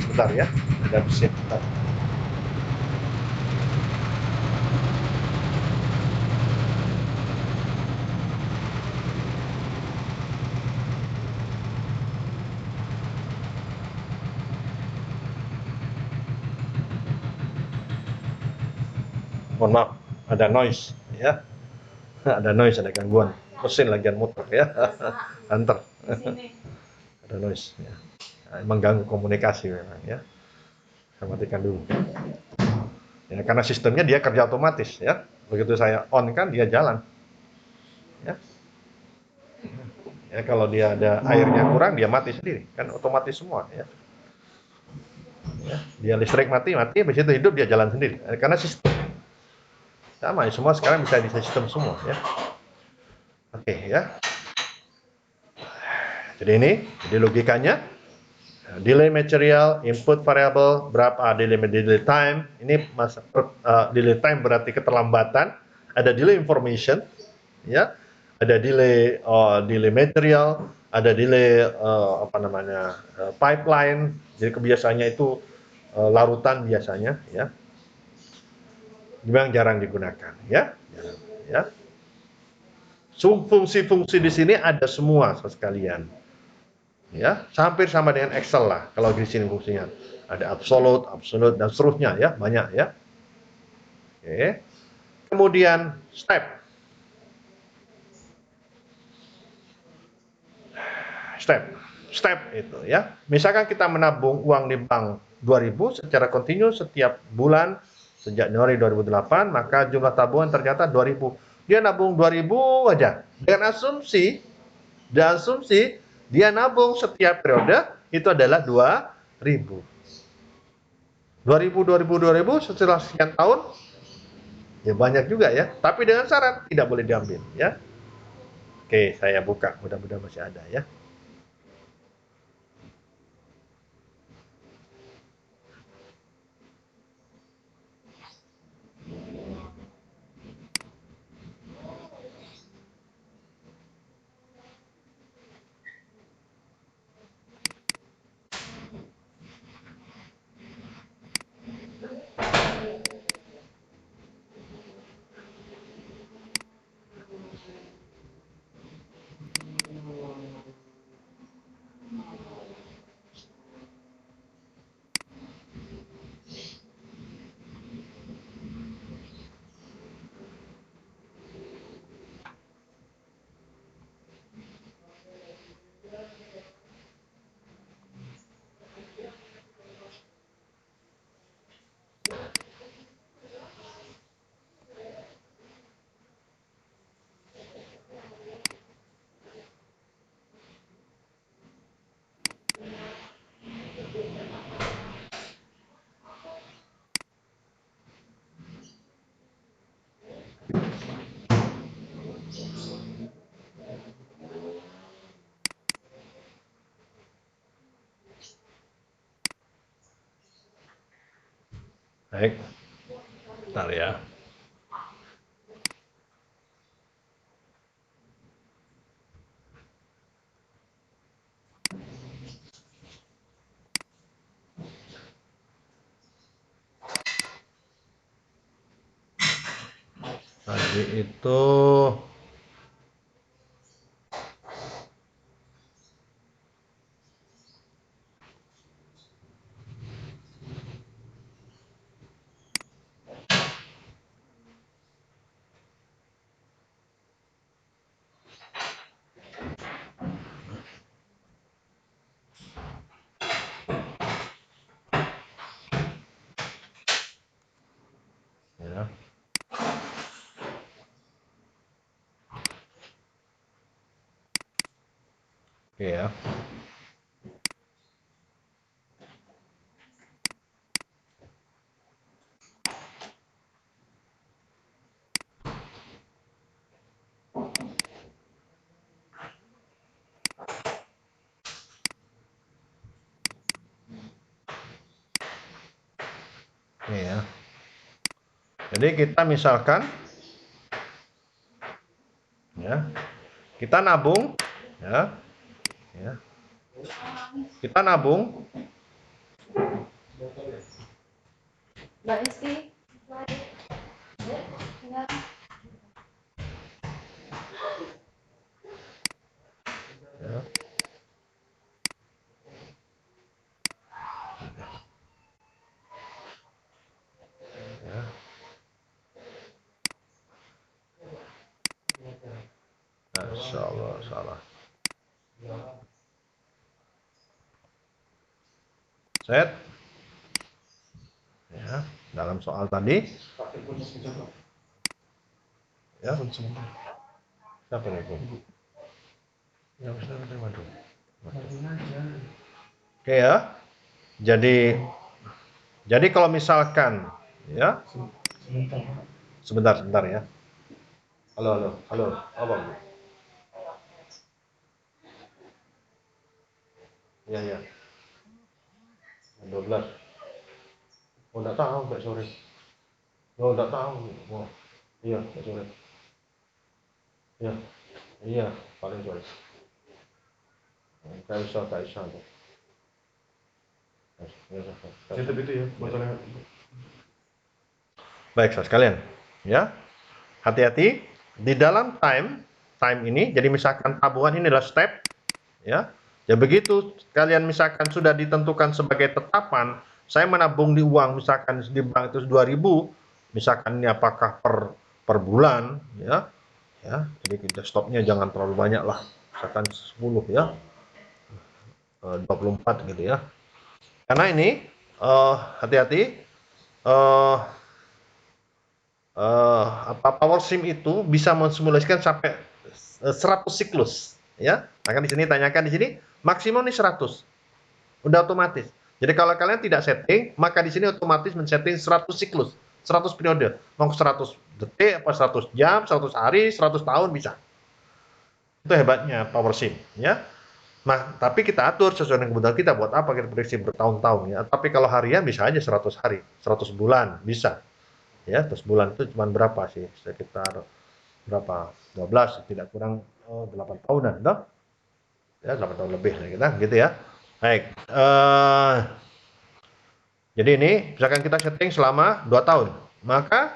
Speaker 1: Sebentar ya. Ada mesin. Mohon maaf, ada noise ya. Ada noise, ada gangguan. Mesin lagi muter ya. Antar. Ada noise ya. Mengganggu komunikasi memang ya. Saya matikan dulu. Ya, karena sistemnya dia kerja otomatis ya. Begitu saya on kan dia jalan. Ya. Ya kalau dia ada airnya kurang dia mati sendiri, kan otomatis semua ya. Ya, dia listrik mati, habis itu hidup dia jalan sendiri. Karena sistem sama ya, semua sekarang bisa di sistem semua ya. Oke ya. Jadi logikanya delay material, input variable, berapa delay time. Ini delay time berarti keterlambatan. Ada delay information, ya. Ada delay material, ada delay pipeline. Jadi kebiasaannya itu larutan biasanya, ya. Memang jarang digunakan, ya. Ya. Fungsi-fungsi di sini ada semua sekalian. Ya, hampir sama dengan Excel lah kalau di sini fungsinya. Ada absolute dan seterusnya ya, banyak ya. Oke. Kemudian step. Step itu ya. Misalkan kita menabung uang di bank 2000 secara kontinu setiap bulan sejak Januari 2008, maka jumlah tabungan ternyata 2000. Dia nabung 2000 aja. Dengan asumsi dia nabung setiap periode itu adalah 2000. 2000 setelah sekian tahun ya banyak juga ya, tapi dengan syarat tidak boleh diambil ya. Oke, saya buka, mudah-mudahan masih ada ya. Baik. Bentar ya. Tadi itu ya. Oke ya. Oke ya. Jadi kita misalkan ya, kita nabung ya. Ya. Kita nabung
Speaker 4: Mbak Esti, ya.
Speaker 1: ya. Ya. Masya Allah, salah. Set. Ya, dalam soal tadi. Ya. Siapa nih, Bu? Ya, waduh. Oke ya. Jadi kalau misalkan ya. Sebentar ya. Halo. Apa, Bu? Iya. 12. Oh, enggak tahu, Mbak sore. Oh, enggak tahu. Oh, iya, Mbak sore. Iya, paling sore. Enggak usah. Tutup itu ya, motornya. Baik, saudara sekalian. Ya, hati-hati di dalam time ini. Jadi misalkan tabungan ini adalah step, ya. Ya begitu kalian misalkan sudah ditentukan sebagai tetapan, saya menabung di uang misalkan di bank itu 2.000, misalkan ini apakah per bulan, ya. Ya, jadi kita stopnya jangan terlalu banyak lah, misalkan 10 ya, 24 gitu ya. Karena ini hati-hati power sim itu bisa mensimulasikan sampai 100 siklus ya. Akan di sini tanyakan di sini maksimum ini 100. Udah otomatis. Jadi kalau kalian tidak setting, maka di sini otomatis men-setting 100 siklus, 100 periode. Mau 100 detik apa 100 jam, 100 hari, 100 tahun bisa. Itu hebatnya power sim ya. Nah, tapi kita atur sesuai dengan kebutuhan kita. Buat apa kita prediksi bertahun-tahun ya. Tapi kalau harian bisa aja 100 hari, 100 bulan bisa. Ya, terus bulan itu cuma berapa sih? Sekitar berapa? 12, tidak kurang 8 tahunan, toh? Ya, 8 tahun lebih kita gitu ya. Baik. Jadi ini misalkan kita setting selama 2 tahun. Maka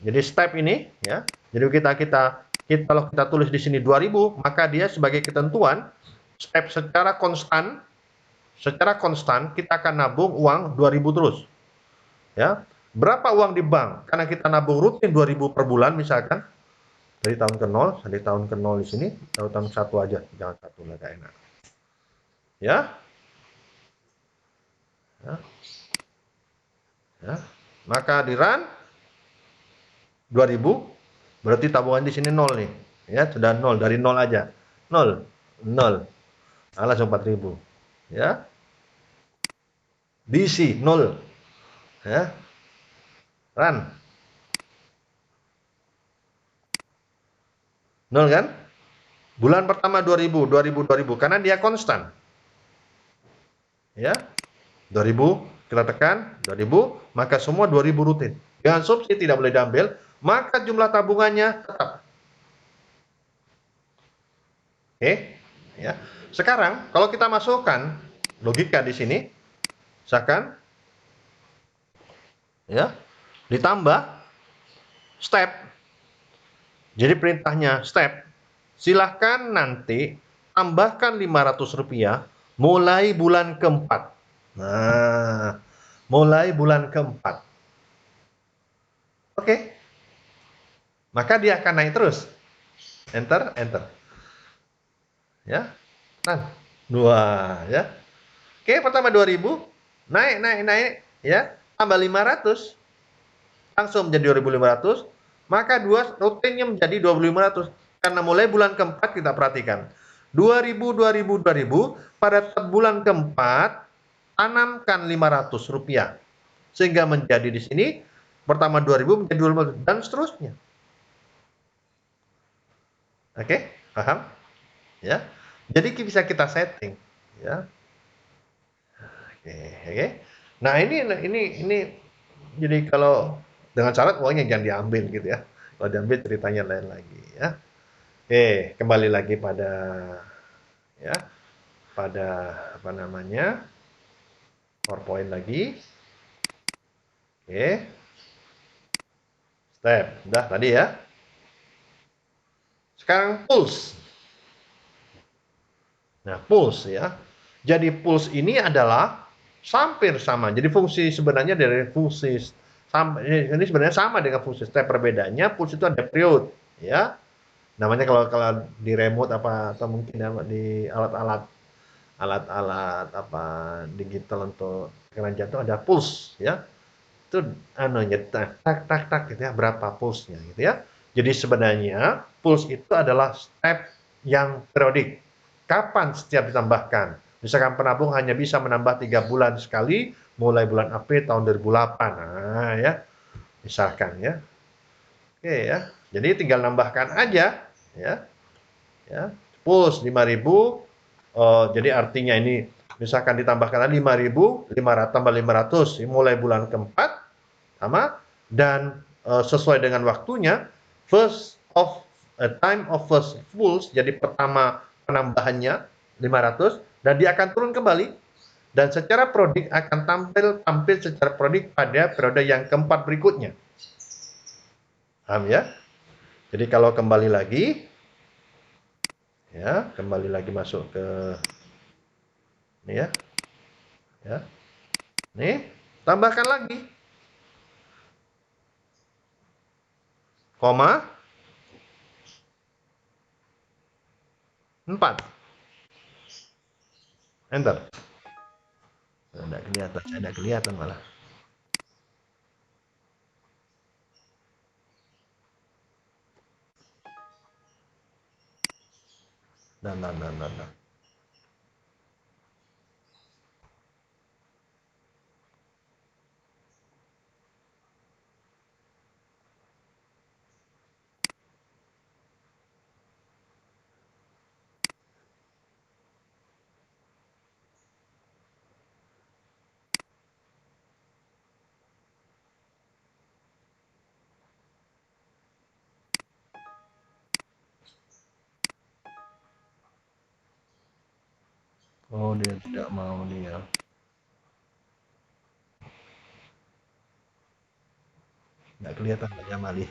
Speaker 1: jadi step ini ya. Jadi kita kalau kita tulis di sini 2.000, maka dia sebagai ketentuan step secara konstan kita akan nabung uang 2.000 terus. Ya. Berapa uang di bank? Karena kita nabung rutin 2.000 per bulan misalkan. Dari tahun ke 0, dari tahun ke 0 di sini, tahun 1 aja, jangan 1 lah, gak enak. Ya. Maka di run 2.000, berarti tabungan di sini 0 nih. Ya, sudah 0, dari 0 aja. 0. Nah, langsung 4.000. Ya. Diisi 0. Ya. Run. 0 kan? Bulan pertama 2.000 karena dia konstan. Ya. 2.000 kita tekan 2000, maka semua 2000 rutin. Dengan asumsi tidak boleh diambil, maka jumlah tabungannya tetap. Oke, ya. Sekarang kalau kita masukkan logika di sini, misalkan ya, ditambah step. Jadi perintahnya step. Silahkan nanti tambahkan Rp500 mulai bulan keempat. Nah, mulai bulan keempat. Oke. Maka dia akan naik terus. Enter, enter. Ya. Nah, 2 ya. Oke, pertama 2000, naik ya. Tambah 500. Langsung menjadi 2500. Maka 2 rutinnya menjadi 2500. Karena mulai bulan keempat kita perhatikan. 2000, 2000, 2000. Pada bulan keempat, tanamkan Rp500. Sehingga menjadi di sini, pertama 2000 menjadi 2500. Dan seterusnya. Oke, paham? Ya. Jadi bisa kita setting. Ya. Oke. Nah ini jadi kalau dengan syarat uangnya jangan diambil gitu ya. Kalau diambil ceritanya lain lagi ya. Oke, kembali lagi pada ya, pada apa namanya, PowerPoint lagi. Oke, step, udah tadi ya. Sekarang pulse. Nah, pulse ya. Jadi pulse ini adalah hampir sama. Jadi fungsi sebenarnya dari fungsi sama, ini sebenarnya sama dengan fungsi step. Perbedaannya pulse itu ada period ya. Namanya kalau di remote apa atau mungkin di alat-alat apa digital untuk tekanan jantung ada pulse ya. Itu anunya tak tak tak gitu ya, berapa pulse-nya gitu ya. Jadi sebenarnya pulse itu adalah step yang periodik. Kapan setiap ditambahkan? Misalkan penabung hanya bisa menambah 3 bulan sekali, mulai bulan April tahun 2008. Nah, ya. Misalkan ya. Oke ya. Jadi tinggal nambahkan aja ya. Ya. Pulse 5000. Jadi artinya ini misalkan ditambahkan 5.000, 500 tambah 500 mulai bulan keempat sama dan sesuai dengan waktunya time of first pulse, jadi pertama penambahannya 500 dan dia akan turun kembali dan secara prodik akan tampil secara prodik pada periode yang keempat berikutnya. Paham ya? Jadi kalau kembali lagi ya, kembali lagi masuk ke ini ya. Ya. Nih, tambahkan lagi. Koma 4. Enter. Tidak kelihatan malah. Nah. Oh, dia tidak mau dia. Nggak kelihatan Pak Jamali.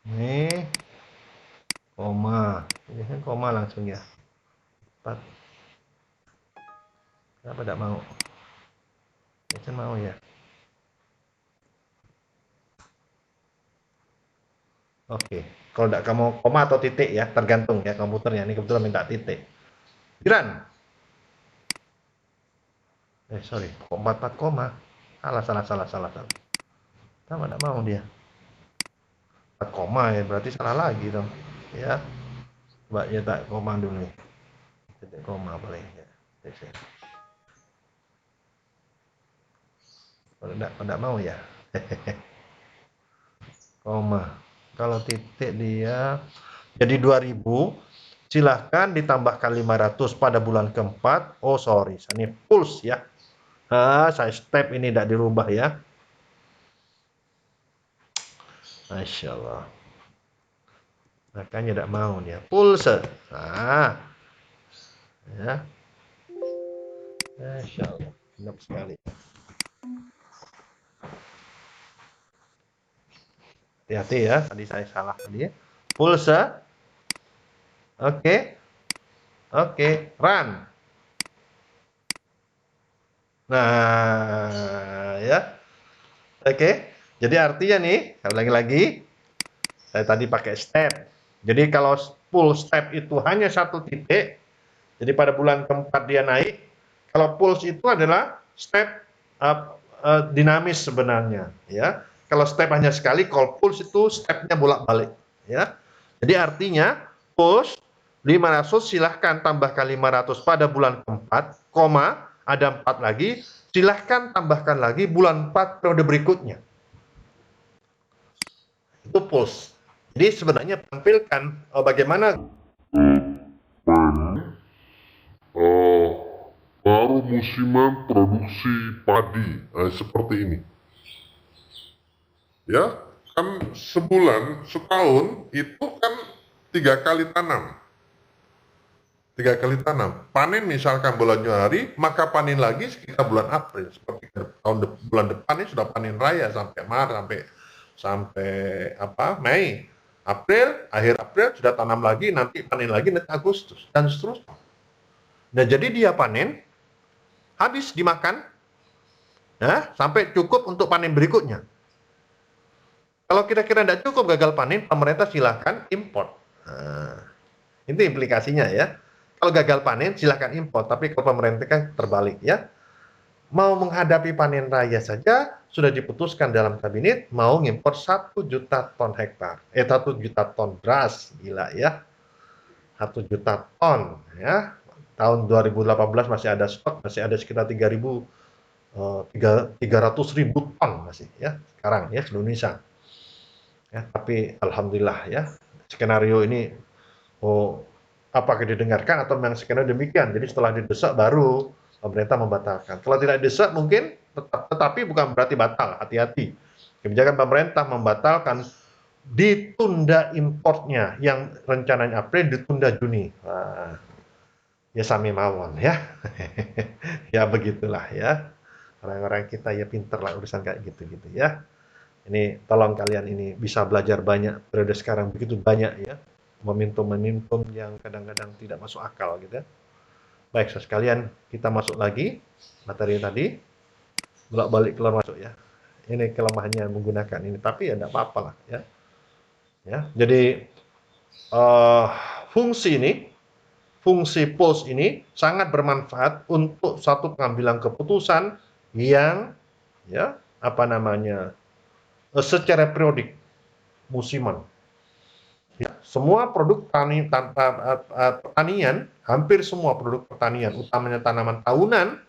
Speaker 1: Nih, koma. Ini kan koma langsung ya. 4. Kenapa tidak mau? Biasanya mau ya. Oke. Kalau tidak kamu koma atau titik ya, tergantung ya komputernya. Ini kebetulan minta titik. Giran. Sorry. 4 koma. Salah. Kenapa tidak mau dia? 4 koma ya, berarti salah lagi dong. Ya. Coba ya tak koma dulu. Titik koma boleh ya. Kalau tidak mau ya. Koma. Kalau titik dia jadi 2000, silahkan ditambahkan 500 pada bulan keempat. Oh sorry, ini pulse ya. Saya step ini tidak dirubah ya. Masya Allah. Makanya tidak mau dia. Pulse. Nah, ya. Masya Allah. Enak sekali. Hati-hati ya. Tadi saya salah tadi ya. Pulse. Oke. Oke. Run. Nah, ya. Oke. Jadi artinya nih, saya ulangi lagi. Saya tadi pakai step. Jadi kalau full step itu hanya satu titik, jadi pada bulan keempat dia naik. Kalau pulse itu adalah step dinamis sebenarnya, ya. Kalau step hanya sekali, kalau pulse itu stepnya bolak-balik, ya. Jadi artinya pulse 500 silahkan tambahkan 500 pada bulan keempat, koma ada 4 lagi, silahkan tambahkan lagi bulan 4 periode berikutnya. Itu pulse. Jadi sebenarnya tampilkan bagaimana
Speaker 5: baru musiman produksi padi seperti ini. Ya, kan sebulan, setahun itu kan 3 kali tanam. 3 kali tanam. Panen misalkan bulan Januari, maka panen lagi sekitar bulan April. Seperti bulan depan ini sudah panen raya sampai Maret, sampai Mei. April, akhir April sudah tanam lagi, nanti panen lagi nanti Agustus dan seterusnya. Nah, jadi dia panen, habis dimakan, ya, sampai cukup untuk panen berikutnya. Kalau kira-kira tidak cukup gagal panen, pemerintah silahkan import. Nah, itu implikasinya ya. Kalau gagal panen silahkan import, tapi kalau pemerintah kan terbalik ya. Mau menghadapi panen raya saja sudah diputuskan dalam kabinet mau ngimpor 1 juta ton hektar. 1 juta ton beras, gila ya. 1 juta ton ya. Tahun 2018 masih ada stok, masih ada sekitar 300.000 ton masih ya sekarang ya seluruh Indonesia. Ya, tapi alhamdulillah ya skenario ini apakah didengarkan atau memang skenario demikian. Jadi setelah didesak baru pemerintah membatalkan. Kalau tidak didesak mungkin tetapi bukan berarti batal. Hati-hati. Kebijakan pemerintah membatalkan ditunda importnya yang rencananya April ditunda Juni. Nah, ya sami mawon ya. Ya begitulah ya. Orang-orang kita ya pinter lah urusan kayak gitu-gitu ya. Ini tolong kalian ini bisa belajar banyak periode sekarang begitu banyak ya. Momentum-momentum yang kadang-kadang tidak masuk akal gitu ya. Baik, sekalian kita masuk lagi materi tadi. Bolak-balik keluar masuk ya. Ini kelemahannya menggunakan ini, tapi ya tidak apa-apa lah ya. Ya, jadi fungsi pulse ini sangat bermanfaat untuk satu pengambilan keputusan yang ya secara periodik musiman. Ya, semua produk pertanian, hampir semua produk pertanian, utamanya tanaman tahunan,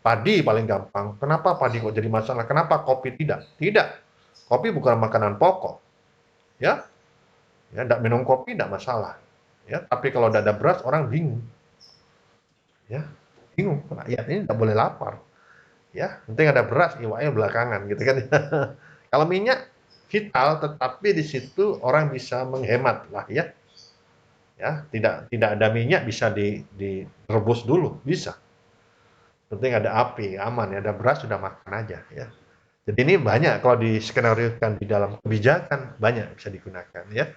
Speaker 5: padi paling gampang. Kenapa padi kok jadi masalah? Kenapa kopi tidak? Tidak. Kopi bukan makanan pokok. Ya, tidak minum kopi tidak masalah. Ya, tapi kalau tidak ada beras orang bingung. Ya, bingung. Rakyat ini tidak boleh lapar. Ya, penting ada beras, iwaknya belakangan gitu kan. Kalau minyak vital, tetapi di situ orang bisa menghemat lah ya. Ya, tidak ada minyak bisa direbus dulu, bisa. Penting ada api, aman ya, ada beras sudah makan aja ya. Jadi ini banyak kalau diskenariokan di dalam kebijakan banyak bisa digunakan ya.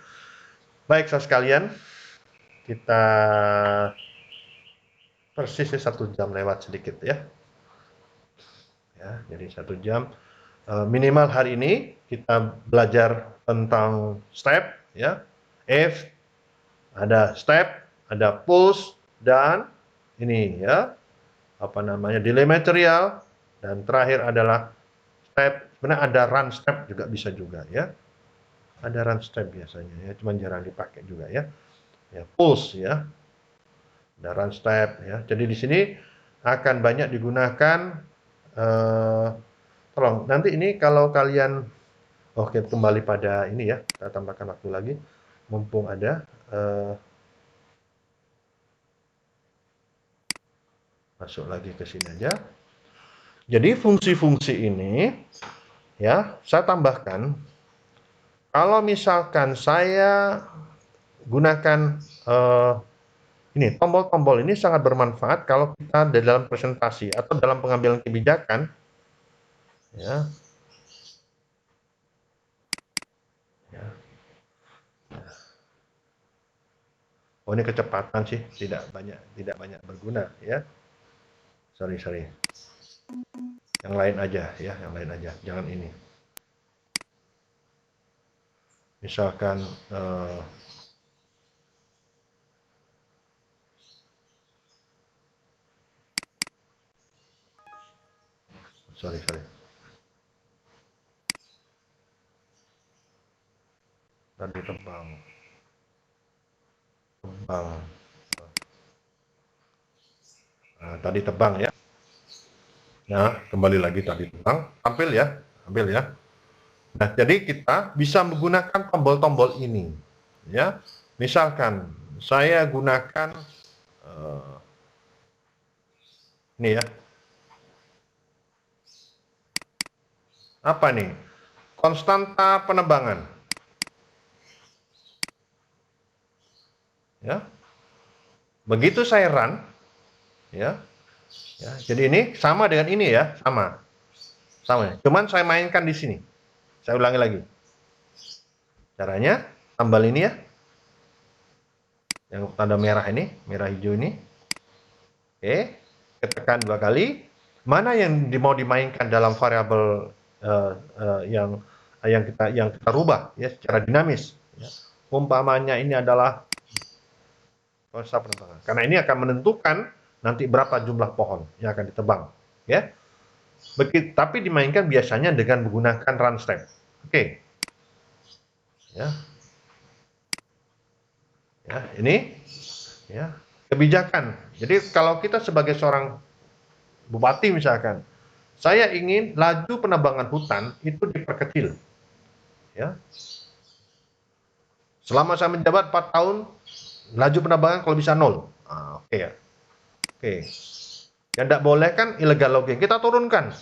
Speaker 5: Baik, saudara sekalian, kita persisnya 1 jam lewat sedikit ya. Ya, jadi 1 jam. Minimal hari ini kita belajar tentang step ya. If ada step, ada pulse dan ini ya delay material, dan terakhir adalah step. Sebenarnya ada run step juga bisa juga ya. Ada run step biasanya ya, cuman jarang dipakai juga ya. Ya, pulse ya. Ada run step ya. Jadi di sini akan banyak digunakan tolong nanti ini kalau kalian kembali pada ini ya, kita tambahkan waktu lagi mumpung ada
Speaker 1: Masuk lagi ke sini aja. Jadi fungsi-fungsi ini ya, saya tambahkan kalau misalkan saya gunakan ini tombol-tombol ini sangat bermanfaat kalau kita di dalam presentasi atau dalam pengambilan kebijakan ya. Oh, ini kecepatan sih, tidak banyak berguna ya. Sorry. Yang lain aja ya, yang lain aja, jangan ini. Misalkan sorry. Tadi tebang. Nah, tadi tebang ya. Nah, kembali lagi tadi tebang, ambil ya. Nah, jadi kita bisa menggunakan tombol-tombol ini, ya. Misalkan saya gunakan ini ya. Apa nih? Konstanta penebangan. Ya. Begitu saya run, ya. Jadi ini sama dengan ini ya, sama. Cuman saya mainkan di sini. Saya ulangi lagi. Caranya tambal ini ya. Yang tanda merah ini, merah hijau ini. Oke, ketekan 2 kali. Mana yang mau dimainkan dalam variabel yang kita rubah ya secara dinamis. Ya. Umpamanya ini adalah konstanta penebangan. Karena ini akan menentukan nanti berapa jumlah pohon yang akan ditebang. Ya. Tapi dimainkan biasanya dengan menggunakan run step. Oke. Ya. Ya, ini ya, kebijakan. Jadi kalau kita sebagai seorang bupati misalkan, saya ingin laju penebangan hutan itu diperkecil. Ya. Selama saya menjabat 4 tahun, laju penebangan kalau bisa 0. Oke ya. Oke. Yang tidak boleh kan illegal logging. Kita turunkan.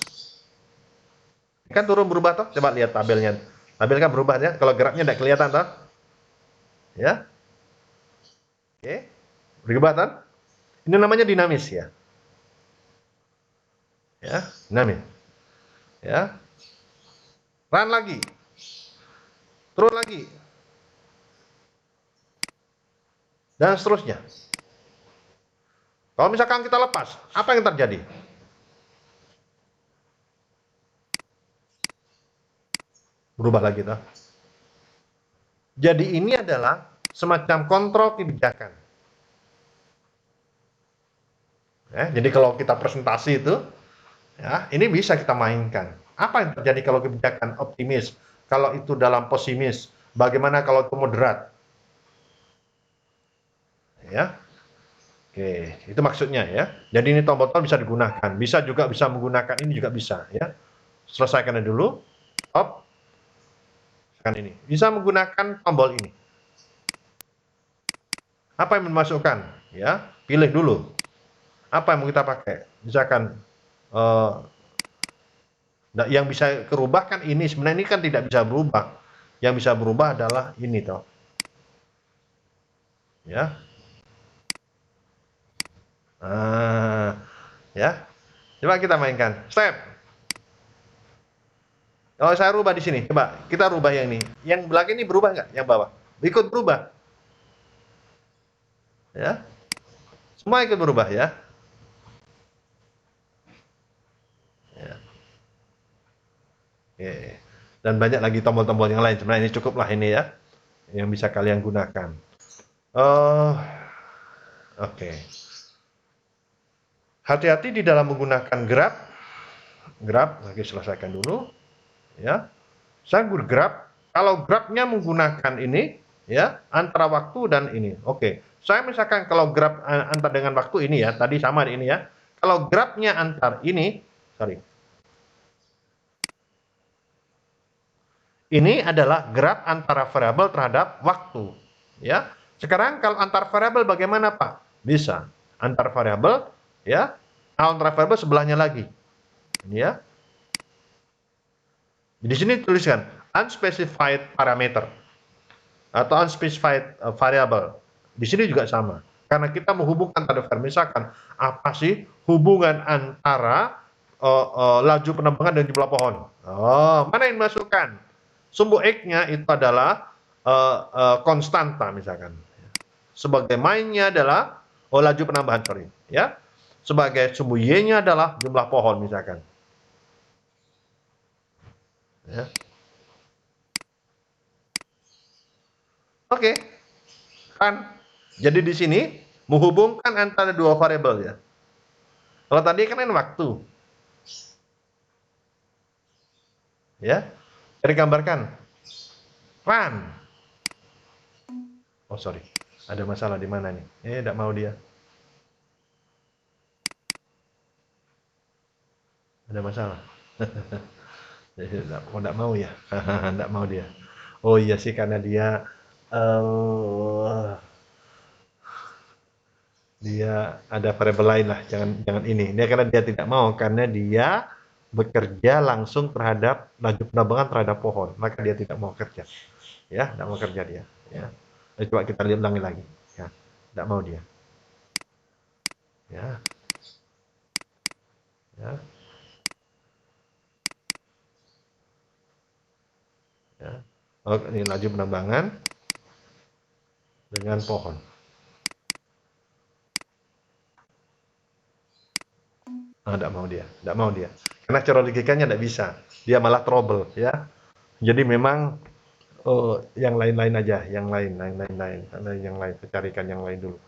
Speaker 1: Kan turun berubah toh? Coba lihat tabelnya. Tabel kan berubah ya. Kalau geraknya tidak kelihatan toh? Ya. Oke. Berubah toh? Ini namanya dinamis ya. Ya, dinamis. Ya. Run lagi. Turun lagi. Dan seterusnya. Kalau misalkan kita lepas, apa yang terjadi? Berubah lagi toh. Jadi ini adalah semacam kontrol kebijakan. Ya, jadi kalau kita presentasi itu, ya, ini bisa kita mainkan. Apa yang terjadi kalau kebijakan optimis? Kalau itu dalam pesimis? Bagaimana kalau itu moderat? Ya. Oke, itu maksudnya ya. Jadi ini tombol-tombol bisa digunakan. Bisa menggunakan ini juga bisa ya. Selesaikan dulu. Stop. Ini bisa menggunakan tombol ini. Apa yang dimasukkan? Ya, pilih dulu. Apa yang mau kita pakai? Misalkan yang bisa kerubah kan ini. Sebenarnya ini kan tidak bisa berubah. Yang bisa berubah adalah ini toh. Ya. Ya. Coba kita mainkan. Step. Kalau saya rubah di sini, coba kita rubah yang ini. Yang belakang ini berubah nggak? Yang bawah ikut berubah, ya. Semua ikut berubah ya. Ya. Oke. Dan banyak lagi tombol-tombol yang lain. Sebenarnya ini cukuplah ini ya, yang bisa kalian gunakan. Oke. Hati-hati di dalam menggunakan grab. Lagi selesaikan dulu. Ya, saya grab. Kalau grabnya menggunakan ini, ya, antara waktu dan ini. Oke, saya misalkan kalau grab antar dengan waktu ini ya, tadi sama ini ya. Kalau grabnya antar ini, ini adalah grab antara variabel terhadap waktu. Ya, sekarang kalau antar variabel bagaimana Pak? Bisa antar variabel, ya. Untried variable sebelahnya lagi. Ini ya. Di sini tuliskan unspecified parameter atau unspecified variable. Di sini juga sama. Karena kita menghubungkan tanda variable. Misalkan apa sih hubungan antara laju penebangan dan jumlah pohon? Oh, mana yang dimasukkan? Sumbu X-nya itu adalah konstanta misalkan. Sebagai mainnya adalah laju penambahan, sorry, ya. Sebagai sumbu Y-nya adalah jumlah pohon misalkan. Ya. Oke. Kan. Jadi di sini menghubungkan antara dua variabel ya. Kalau tadi kan waktu. Ya. Jadi gambarkan. Run. Oh, sorry. Ada masalah di mana nih? Tidak mau dia. Ada masalah. Tidak mau ya. Tidak mau dia. Oh iya sih, karena dia dia ada variabel lain lah. Jangan ini. Dia karena dia tidak mau, karena dia bekerja langsung terhadap laju penebangan terhadap pohon, maka dia tidak mau kerja. Ya, tidak mau kerja dia. Ya. Coba kita lihat ulangi lagi. Ya, tidak mau dia. Ya. Ya. Ya. Oh, ini laju penebangan dengan pohon. Tidak mau dia, tidak mau dia. Karena cara logikanya tidak bisa, dia malah trouble, ya. Jadi memang yang lain-lain aja, yang lain, carikan yang lain dulu.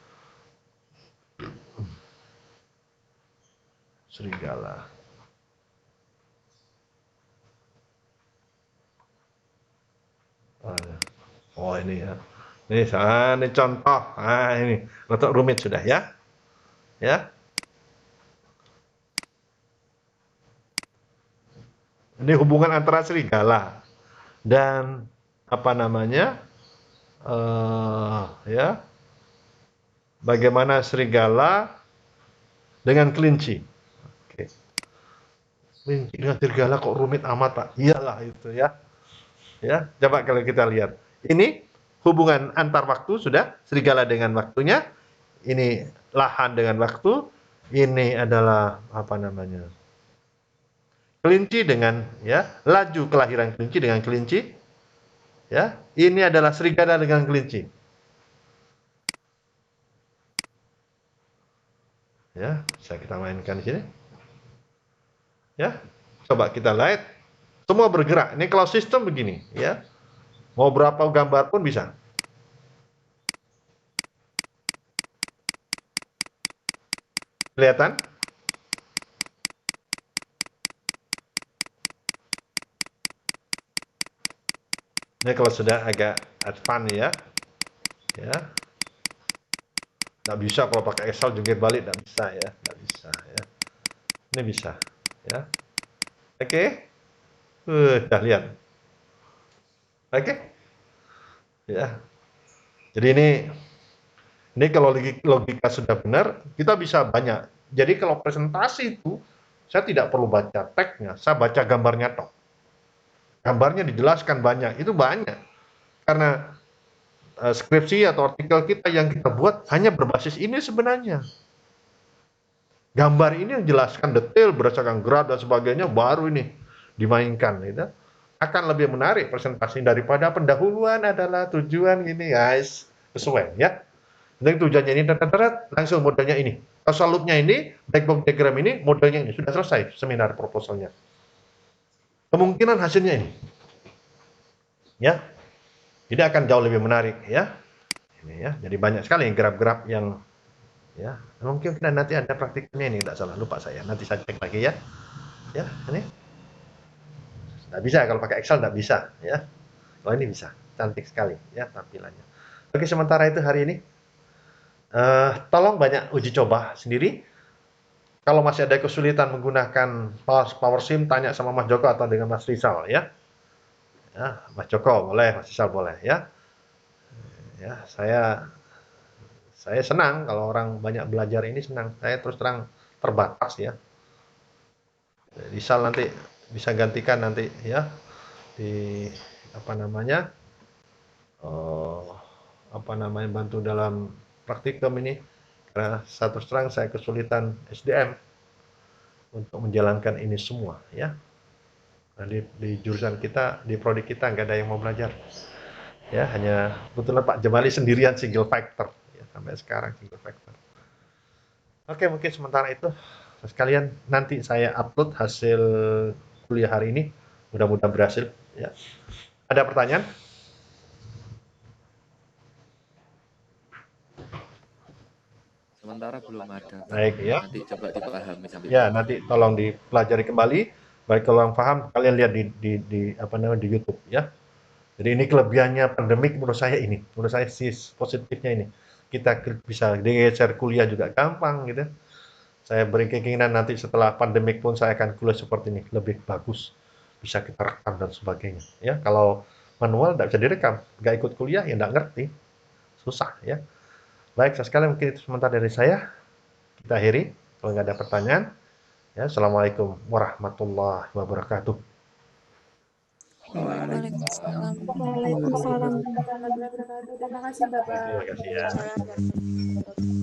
Speaker 1: Serigala. Oh ini ya. Ini contoh. Ini letak rumit sudah ya. Ya. Ini hubungan antara serigala dan apa namanya? Ya. Bagaimana serigala dengan kelinci? Oke. Kelinci dengan serigala kok rumit amat, Pak? Iyalah itu ya. Ya, coba kalau kita lihat. Ini hubungan antar waktu sudah, serigala dengan waktunya. Ini lahan dengan waktu. Ini adalah apa namanya? Kelinci dengan ya, laju kelahiran kelinci dengan kelinci. Ya, ini adalah serigala dengan kelinci. Ya, bisa kita mainkan di sini. Ya, coba kita lihat. Semua bergerak. Ini kalau sistem begini, ya. Mau berapa gambar pun bisa. Kelihatan? Ini kalau sudah agak advance ya. Ya. Nggak bisa kalau pakai Excel jungkir balik, nggak bisa ya. Nggak bisa ya. Ini bisa. Ya. Oke. Dah lihat. Oke. Ya. Jadi ini kalau logika sudah benar, kita bisa banyak. Jadi kalau presentasi itu, saya tidak perlu baca teksnya, saya baca gambarnya tok. Gambarnya dijelaskan banyak, itu banyak. Karena skripsi atau artikel kita yang kita buat hanya berbasis ini sebenarnya. Gambar ini yang jelaskan detail berdasarkan graf dan sebagainya, baru ini dimainkan. Gitu. Akan lebih menarik presentasi daripada pendahuluan adalah tujuan gini, guys. Sesuai ya. Jadi tujuannya ini, langsung modelnya ini. Causal loop-nya ini, black box diagram ini, modelnya ini. Sudah selesai seminar proposalnya. Kemungkinan hasilnya ini. Ya. Jadi akan jauh lebih menarik ya. Ini ya. Jadi banyak sekali graf-graf yang ya. Mungkin nanti ada praktiknya ini, tidak salah, lupa saya. Nanti saya cek lagi ya. Ya, ini. Tidak bisa kalau pakai Excel, tidak bisa ya. Kalau ini bisa. Cantik sekali ya tampilannya. Oke, sementara itu hari ini tolong banyak uji coba sendiri. Kalau masih ada kesulitan menggunakan PowerSim, tanya sama Mas Joko atau dengan Mas Rizal ya. Ya, Mas Joko boleh, Mas Rizal boleh ya. Ya, saya senang kalau orang banyak belajar ini, senang. Saya terus terang terbatas ya. Bisa nanti bisa gantikan nanti ya di apa namanya bantu dalam praktikum ini, karena satu terang saya kesulitan SDM untuk menjalankan ini semua ya. Nah, di jurusan kita, di prodi kita nggak ada yang mau belajar ya, hanya kebetulan Pak Jamali sendirian single factor ya, sampai sekarang single factor. Oke, mungkin sementara itu sekalian nanti saya upload hasil kuliah hari ini, mudah-mudahan berhasil ya. Ada pertanyaan?
Speaker 2: Sementara belum ada, Pak.
Speaker 1: Baik ya.
Speaker 2: Nanti coba dipahami sampai
Speaker 1: Ya, nanti tolong dipelajari kembali. Baik, kalau yang paham kalian lihat di apa namanya di YouTube ya. Jadi ini kelebihannya pandemik menurut saya ini. Menurut saya sih positifnya ini. Kita bisa digeser kuliah juga gampang gitu. Saya beri keinginan nanti setelah pandemik pun saya akan kuliah seperti ini, lebih bagus. Bisa kita rekam dan sebagainya ya. Kalau manual tidak bisa direkam, nggak ikut kuliah ya nggak ngerti. Susah ya. Baik, sekali mungkin itu sementara dari saya. Kita akhiri kalau nggak ada pertanyaan. Ya, Assalamualaikum warahmatullahi wabarakatuh.
Speaker 3: Waalaikumsalam.
Speaker 4: Waalaikumsalam warahmatullahi wabarakatuh. Terima kasih Bapak.
Speaker 1: Terima kasih ya.
Speaker 3: Waalaikumsalam.